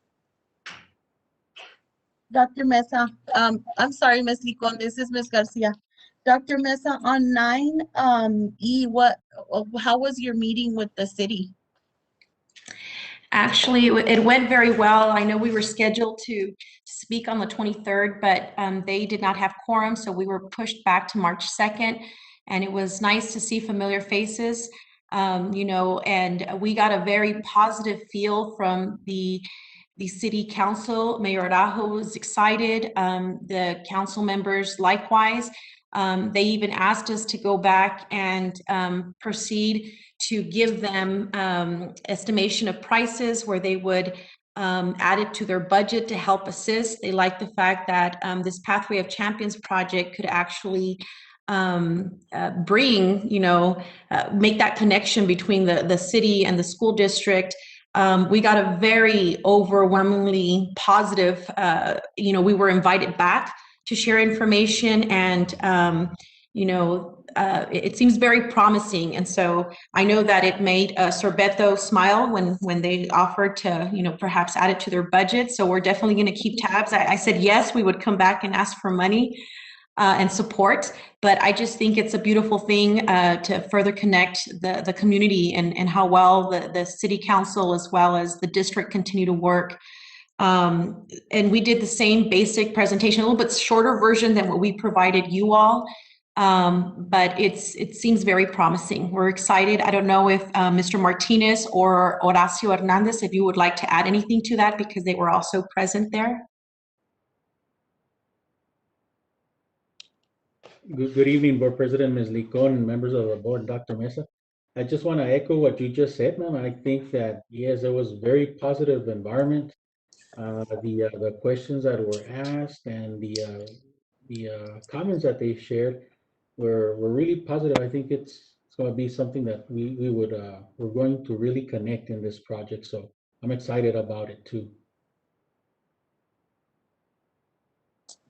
S12: Dr. Mesa, I'm sorry, Ms. Licon, this is Ms. Garcia. Dr. Mesa, on 9E, how was your meeting with the city?
S11: Actually, it went very well. I know we were scheduled to speak on the 23rd, but they did not have quorum, so we were pushed back to March 2nd. And it was nice to see familiar faces, and we got a very positive feel from the city council. Mayor Araujo was excited. The council members likewise. They even asked us to go back and proceed to give them estimation of prices where they would add it to their budget to help assist. They like the fact that this Pathway of Champions project could actually bring, make that connection between the city and the school district. We got a very overwhelmingly positive, we were invited back to share information, and it seems very promising. And so I know that it made Sorbeto smile when they offered to, perhaps add it to their budget. So we're definitely going to keep tabs. I said, yes, we would come back and ask for money and support, but I just think it's a beautiful thing to further connect the community and how well the city council as well as the district continue to work. And we did the same basic presentation, a little bit shorter version than what we provided you all. But it seems very promising. We're excited. I don't know if Mr. Martinez or Horacio Hernandez, if you would like to add anything to that, because they were also present there.
S18: Good evening, Board President, Ms. Licon, and members of the board, Dr. Mesa. I just want to echo what you just said, ma'am. I think that, yes, there was very positive environment. The questions that were asked and the comments that they shared were really positive. I think it's going to be something that we're going to really connect in this project. So I'm excited about it too.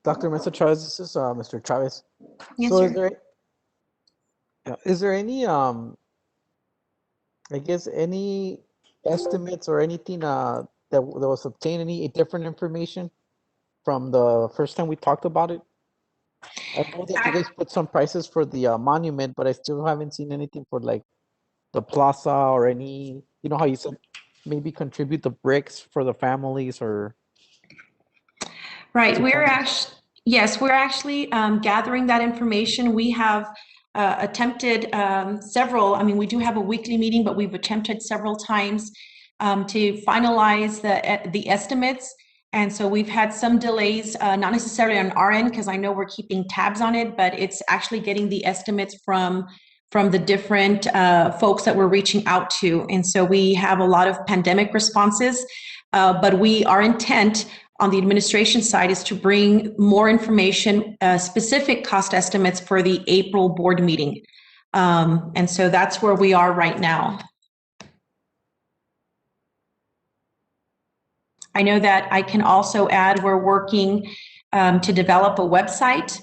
S17: Dr. Mesa Chavez, this is Mr. Chavez.
S11: Yes,
S17: so
S11: sir.
S17: Is there any I guess any estimates or anything that was obtained any different information from the first time we talked about it? I know that you guys put some prices for the monument, but I still haven't seen anything for like the plaza or any, you know how you said maybe contribute the bricks for the families or.
S19: Right,
S17: to
S19: we're
S17: fund-
S19: actually, yes, we're actually gathering that information. We have attempted several, I mean, we do have a weekly meeting, but we've attempted several times to finalize the estimates. And so we've had some delays, not necessarily on our end, because I know we're keeping tabs on it, but it's actually getting the estimates from the different folks that we're reaching out to. And so we have a lot of pandemic responses, but our intent on the administration side is to bring more information, specific cost estimates for the April board meeting. And so that's where we are right now. I know that I can also add, we're working to develop a website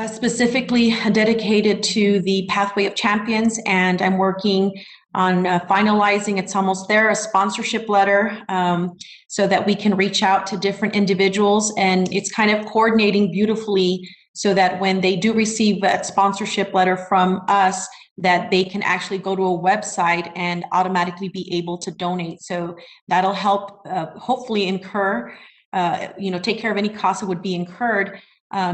S19: specifically dedicated to the Pathway of Champions, and I'm working on finalizing, it's almost there, a sponsorship letter so that we can reach out to different individuals, and it's kind of coordinating beautifully so that when they do receive that sponsorship letter from us, that they can actually go to a website and automatically be able to donate. So that'll help hopefully incur, take care of any costs that would be incurred.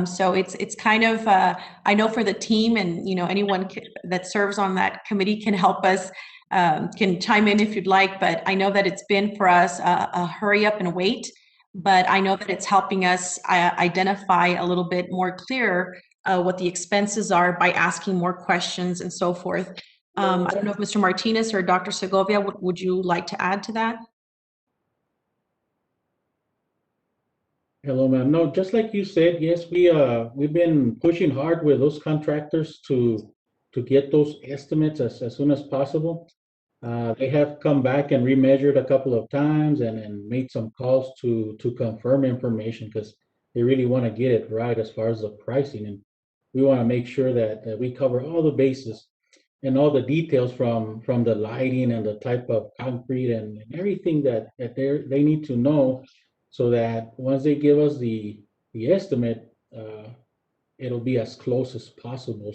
S19: So it's kind of, I know for the team and, anyone that serves on that committee can help us, can chime in if you'd like, but I know that it's been for us a hurry up and wait, but I know that it's helping us identify a little bit more clear what the expenses are by asking more questions and so forth. I don't know if Mr. Martinez or Dr. Segovia, would you like to add to that?
S18: Hello, ma'am. No, just like you said, yes, we've been pushing hard with those contractors to get those estimates as soon as possible. They have come back and remeasured a couple of times and made some calls to confirm information because they really want to get it right as far as the pricing. And we want to make sure that we cover all the bases and all the details from the lighting and the type of concrete and everything that they need to know, so that once they give us the estimate, it'll be as close as possible.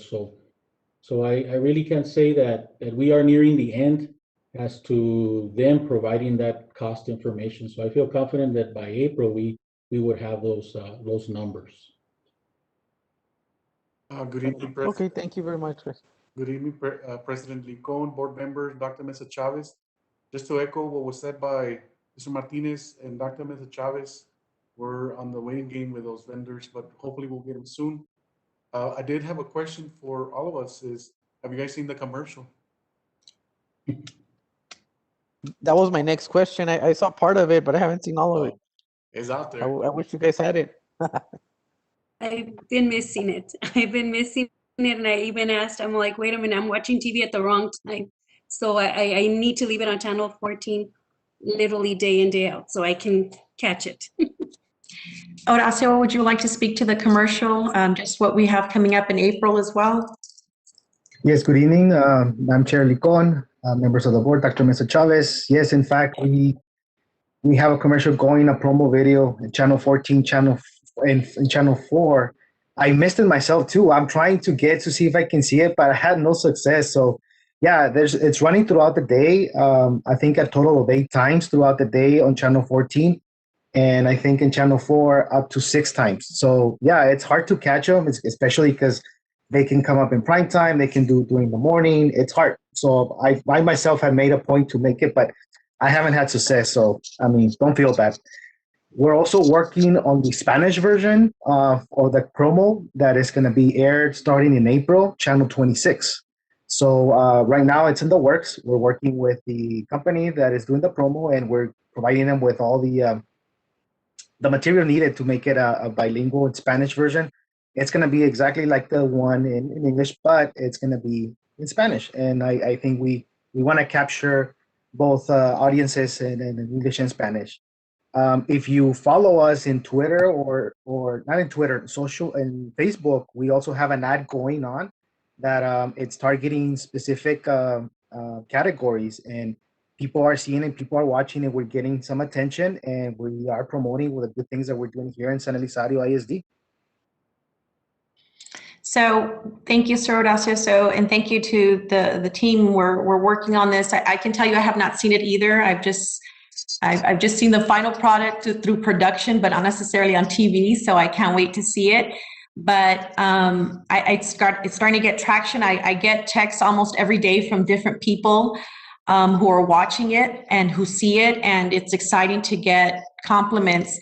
S18: So I really can say that we are nearing the end as to them providing that cost information. So I feel confident that by April we would have those numbers.
S20: Good evening, President.
S17: Okay, thank you very much, Chris.
S20: Good evening, President Licon, board members, Dr. Mesa Chavez. Just to echo what was said by Mr. Martinez and Dr. Mesa Chavez, we're on the waiting game with those vendors, but hopefully we'll get them soon. I did have a question for all of us is, have you guys seen the commercial?
S17: That was my next question. I saw part of it, but I haven't seen all of it.
S20: It's out there.
S17: I wish you guys had it.
S1: I've been missing it. I've been missing it, and I even asked, I'm like, wait a minute, I'm watching TV at the wrong time. So I need to leave it on channel 14 literally day in, day out, so I can catch it.
S19: Horacio, would you like to speak to the commercial, just what we have coming up in April as well?
S21: Yes, good evening. I'm Chair Licon, members of the board, Dr. Mesa Chavez. Yes, in fact, we have a commercial going, a promo video in channel 14, in channel 4. I missed it myself too. I'm trying to get to see if I can see it, but I had no success. So yeah, it's running throughout the day. I think a total of 8 times throughout the day on channel 14. And I think in channel 4 up to 6 times. So yeah, it's hard to catch them, especially because they can come up in prime time. They can do during the morning. It's hard. So I myself have made a point to make it, but I haven't had success. So, I mean, don't feel bad. We're also working on the Spanish version of the promo that is going to be aired starting in April, channel 26. So right now it's in the works. We're working with the company that is doing the promo, and we're providing them with all the material needed to make it a bilingual Spanish version. It's going to be exactly like the one in English, but it's going to be in Spanish. And I think we want to capture both audiences in English and Spanish. If you follow us in Twitter or not in Twitter, social and Facebook, we also have an ad going on that it's targeting specific categories. And people are seeing it, people are watching it, we're getting some attention, and we are promoting the good things that we're doing here in San Elizario I.S.D.
S19: So thank you, Sir Horacio. So, and thank you to the team. We're working on this. I can tell you I have not seen it either. I've just seen the final product through production, but not necessarily on TV. So I can't wait to see it. But it's starting to get traction. I get texts almost every day from different people who are watching it and who see it, and it's exciting to get compliments.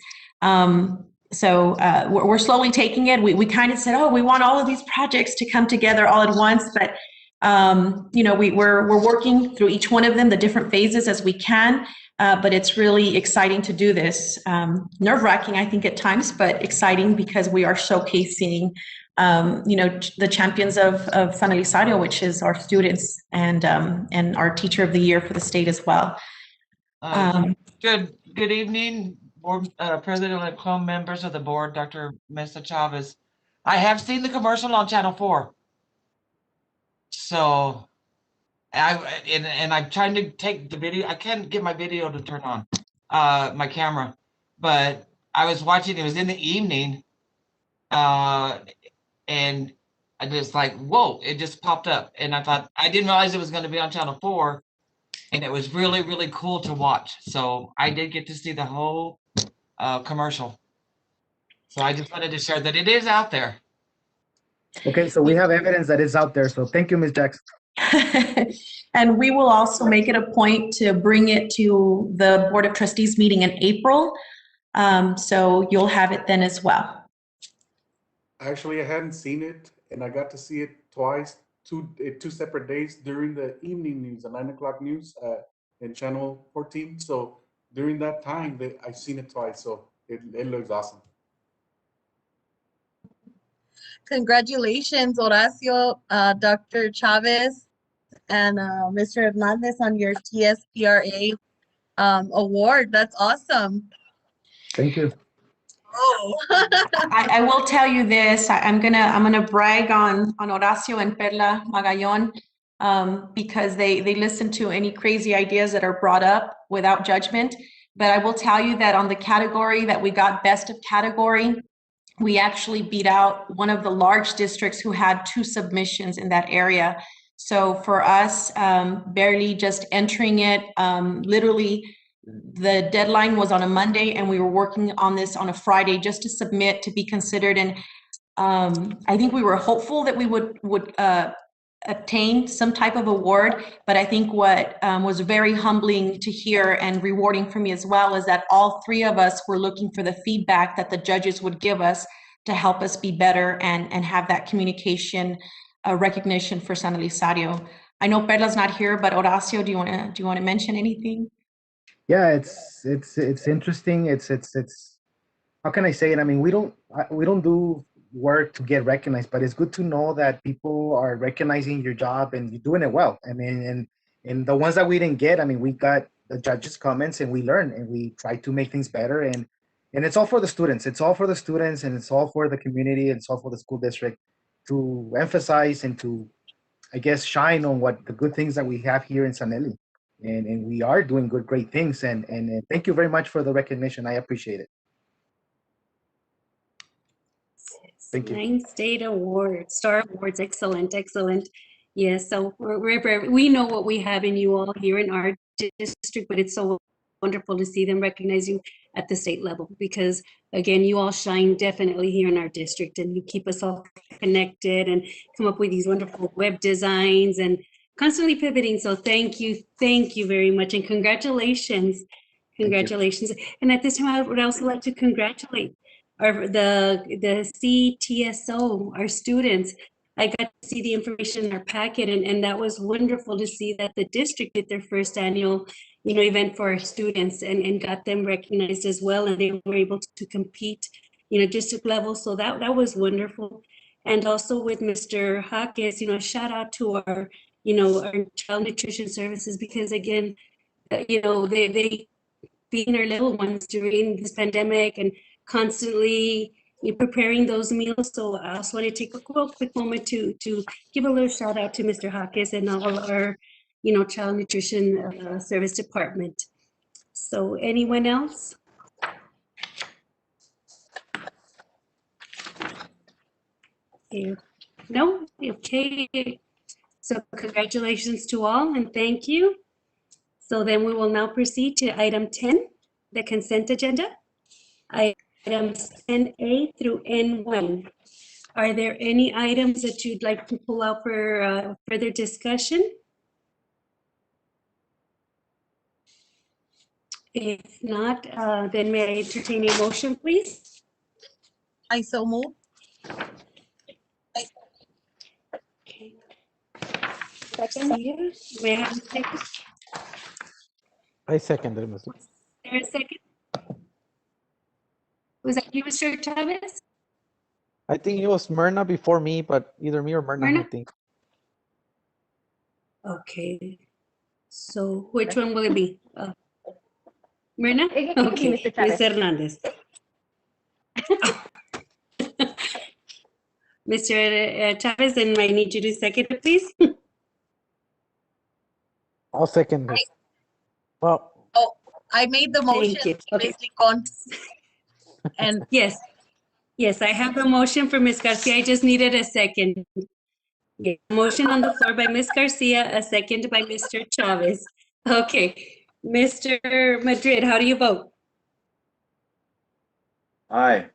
S19: So we're slowly taking it. We kind of said, oh, we want all of these projects to come together all at once, but you know, we're working through each one of them, the different phases as we can. But it's really exciting to do this. Nerve-wracking, I think, at times, but exciting because we are showcasing, you know, the champions of San Elizario, which is our students, and our Teacher of the Year for the state as well.
S3: Good evening, Board President-elect Clone, members of the board, Dr. Mesa Chavez. I have seen the commercial on Channel 4. So I'm trying to take the video. I can't get my video to turn on, my camera, but I was watching, it was in the evening, and I just like, whoa, it just popped up. And I thought, I didn't realize it was going to be on Channel 4. And it was really, really cool to watch. So I did get to see the whole commercial. So I just wanted to share that it is out there.
S21: Okay, so we have evidence that it's out there. So thank you, Ms. Jackson.
S19: And we will also make it a point to bring it to the Board of Trustees meeting in April. So you'll have it then as well.
S20: Actually, I hadn't seen it, and I got to see it twice, two separate days during the evening news, the 9 o'clock news in Channel 14. So during that time, I've seen it twice. So it looks awesome.
S12: Congratulations, Horacio, Dr. Chavez, and Mr. Hernandez on your TSPRA award. That's awesome.
S21: Thank you.
S12: Oh.
S19: I will tell you this. I'm gonna brag on Horacio and Perla Magallon because they listen to any crazy ideas that are brought up without judgment. But I will tell you that on the category that we got best of category, we actually beat out one of the large districts who had 2 submissions in that area. So for us, barely just entering it, literally the deadline was on a Monday and we were working on this on a Friday just to submit to be considered. And I think we were hopeful that we would obtain some type of award, but I think what was very humbling to hear and rewarding for me as well is that all 3 of us were looking for the feedback that the judges would give us to help us be better and have that communication recognition for San Elizario. I know Perla's not here, but Horacio, do you want to mention anything?
S21: Yeah, it's interesting. It's how can I say it? I mean, we don't do work to get recognized, but it's good to know that people are recognizing your job and you're doing it well. I mean, and the ones that we didn't get, I mean, we got the judges' comments and we learned and we try to make things better. And it's all for the students. It's all for the students and it's all for the community and it's all for the school district to emphasize and to, I guess, shine on what the good things that we have here in San Eli. And we are doing great things. And thank you very much for the recognition. I appreciate it. Thank you.
S1: 9 state awards, star awards, excellent. Yes, so we know what we have in you all here in our district, but it's so wonderful to see them recognize you at the state level because, again, you all shine definitely here in our district and you keep us all connected and come up with these wonderful web designs and constantly pivoting. So thank you very much and congratulations. And at this time, I would also like to congratulate the CTSO, our students. I got to see the information in our packet and that was wonderful to see that the district did their first annual, event for our students and got them recognized as well. And they were able to compete, district level. So that was wonderful. And also with Mr. Hawkins, shout out to our, our child nutrition services, because again, they feeding our little ones during this pandemic and constantly preparing those meals. So I also want to take a quick moment to give a little shout out to Mr. Hawkins and all our Child Nutrition Service Department. So anyone else? If no, okay. So congratulations to all and thank you. So then we will now proceed to item 10, the consent agenda. Items 10A through N1. Are there any items that you'd like to pull out for further discussion? If not, then may I entertain a motion, please?
S12: I so move.
S1: Okay. Second, may I have a second?
S17: I second it, Ms.
S1: Is there a second? Was that you, Mr. Chavez?
S17: I think it was Myrna before me, but either me or Myrna, I
S1: Myrna?
S17: think.
S1: Okay. So which one will it be? Myrna?
S14: It can be
S1: Okay,
S14: Mr.
S1: Ms.
S14: Chavez.
S1: Hernandez. Mr. Chavez, then I need you to second it, please.
S17: I'll second it. Well,
S12: Oh, I made the motion,
S1: Thank you. Okay.
S12: Ms. Licon. And
S1: Yes, yes, I have the motion for Ms. Garcia. I just needed a second. Yeah, motion on the floor by Ms. Garcia, a second by Mr. Chavez. Okay, Mr. Madrid, how do you vote?
S2: Aye.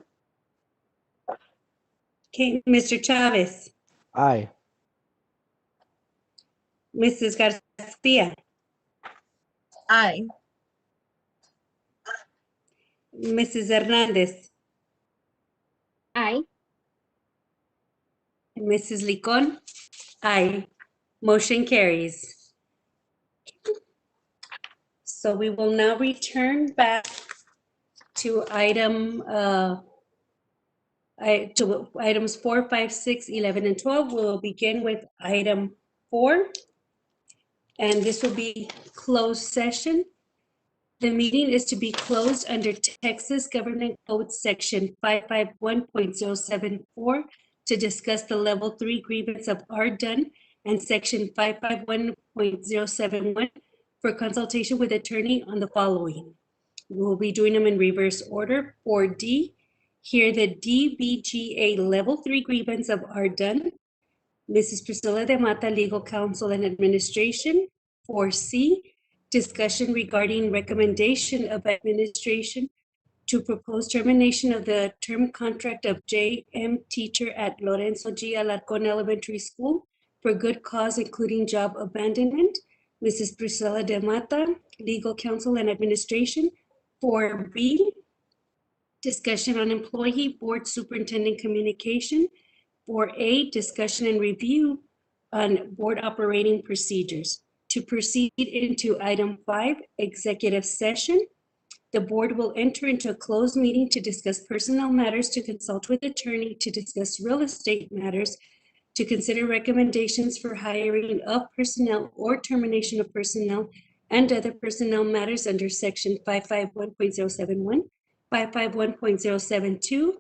S1: Okay, Mr. Chavez,
S17: aye.
S1: Mrs. Garcia,
S12: I,
S1: Mrs. Hernandez,
S14: Aye.
S1: and Mrs. Licon. Aye. Motion carries. So we will now return back to items 4, 5, 6, 11, and 12. We'll begin with item 4, and this will be closed session. The meeting is to be closed under Texas Government Code Section 551.074 to discuss the Level 3 grievance of R done and Section 551.071 for consultation with attorney on the following. We'll be doing them in reverse order. 4D, hear the DBGA Level 3 grievance of R done. Mrs. Priscilla de Mata, Legal Counsel and Administration. 4C, discussion regarding recommendation of administration to propose termination of the term contract of JM teacher at Lorenzo G. Alarcon Elementary School for good cause, including job abandonment. Mrs. Priscilla de Mata, Legal Counsel and Administration. 4B, discussion on employee board superintendent communication. 4A, discussion and review on board operating procedures. To proceed into item 5, executive session, the board will enter into a closed meeting to discuss personnel matters, to consult with attorney, to discuss real estate matters, to consider recommendations for hiring of personnel or termination of personnel, and other personnel matters under section 551.071, 551.072,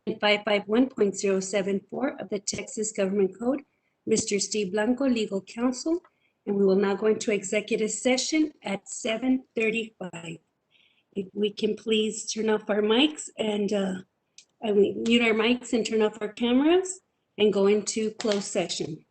S1: and 551.074 of the Texas Government Code. Mr. Steve Blanco, legal counsel, and we will now go into executive session at 7:35. If we can please turn off our mics and mute our mics and turn off our cameras and go into closed session.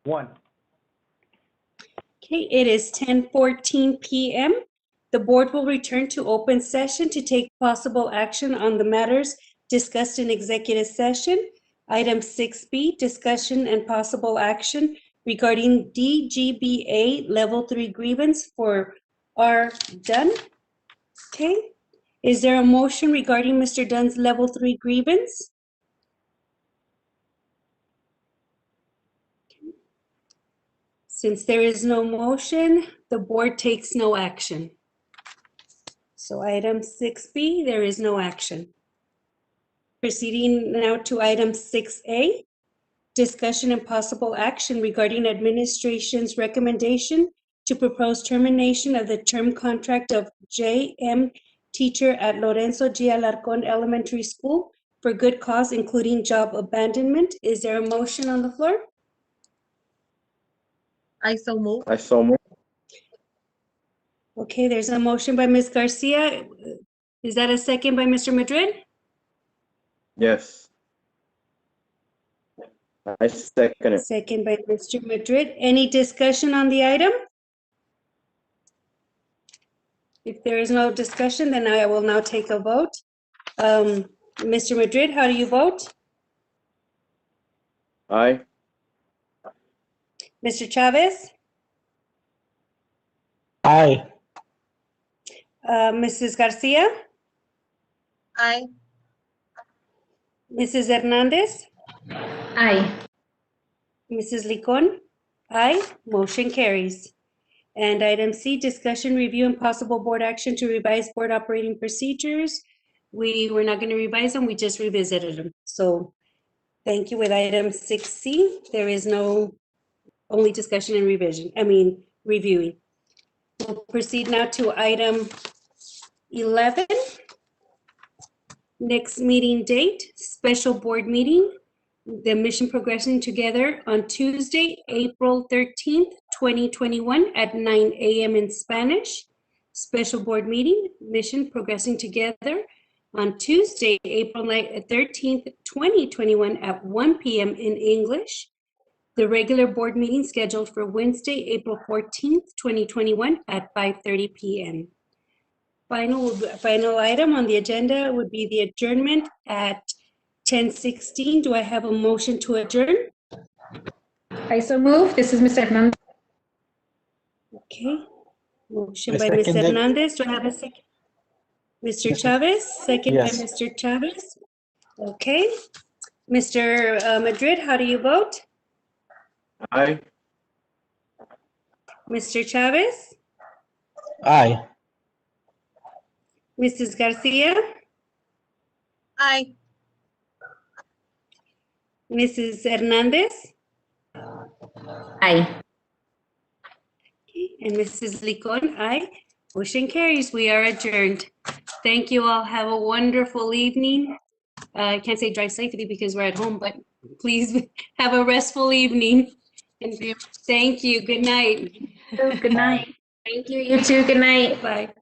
S16: 1.
S1: Okay, it is 10:14 p.m. The board will return to open session to take possible action on the matters discussed in executive session. Item 6B, discussion and possible action regarding DGBA Level 3 grievance for R. Dunn. Okay, is there a motion regarding Mr. Dunn's Level 3 grievance? Since there is no motion, the board takes no action. So item 6B, there is no action. Proceeding now to item 6A, discussion and possible action regarding administration's recommendation to propose termination of the term contract of JM teacher at Lorenzo G. Alarcón Elementary School for good cause, including job abandonment. Is there a motion on the floor?
S12: I so move.
S2: I so move.
S1: Okay, there's a motion by Ms. Garcia. Is that a second by Mr. Madrid?
S2: Yes. I second it.
S1: Second by Mr. Madrid. Any discussion on the item? If there is no discussion, then I will now take a vote. Mr. Madrid, how do you vote?
S2: Aye.
S1: Mr. Chavez?
S5: Aye.
S1: Mrs. Garcia?
S12: Aye.
S1: Mrs. Hernandez?
S11: Aye.
S1: Mrs. Licon? Aye. Motion carries. And item C, discussion, review, and possible board action to revise board operating procedures. We were not going to revise them, we just revisited them. So thank you. With item 6C, there is no only discussion and reviewing. We'll proceed now to item 11. Next meeting date, special board meeting, the mission progressing together on Tuesday, April 13th, 2021 at 9 a.m. in Spanish. Special board meeting, mission progressing together on Tuesday, April 13th, 2021 at 1 p.m. in English. The regular board meeting scheduled for Wednesday, April 14th, 2021 at 5:30 p.m. Final item on the agenda would be the adjournment at 10:16. Do I have a motion to adjourn?
S11: I so move. This is Ms. Hernandez.
S1: Okay. Motion
S5: I
S1: by Ms.
S5: second it.
S1: Hernandez. Do I have a second? Mr. Chavez, second by
S5: Yes.
S1: Mr. Chavez. Okay. Mr. Madrid, how do you vote?
S2: Aye.
S1: Mr. Chavez?
S5: Aye.
S1: Mrs. Garcia?
S12: Aye.
S1: Mrs. Hernandez?
S11: Aye.
S1: Okay, and Mrs. Licon, aye. Motion carries. We are adjourned. Thank you all. Have a wonderful evening. I can't say drive safely because we're at home, but please have a restful evening. And thank you. Good night.
S11: Good night. Thank you. You too. Good night.
S1: Bye.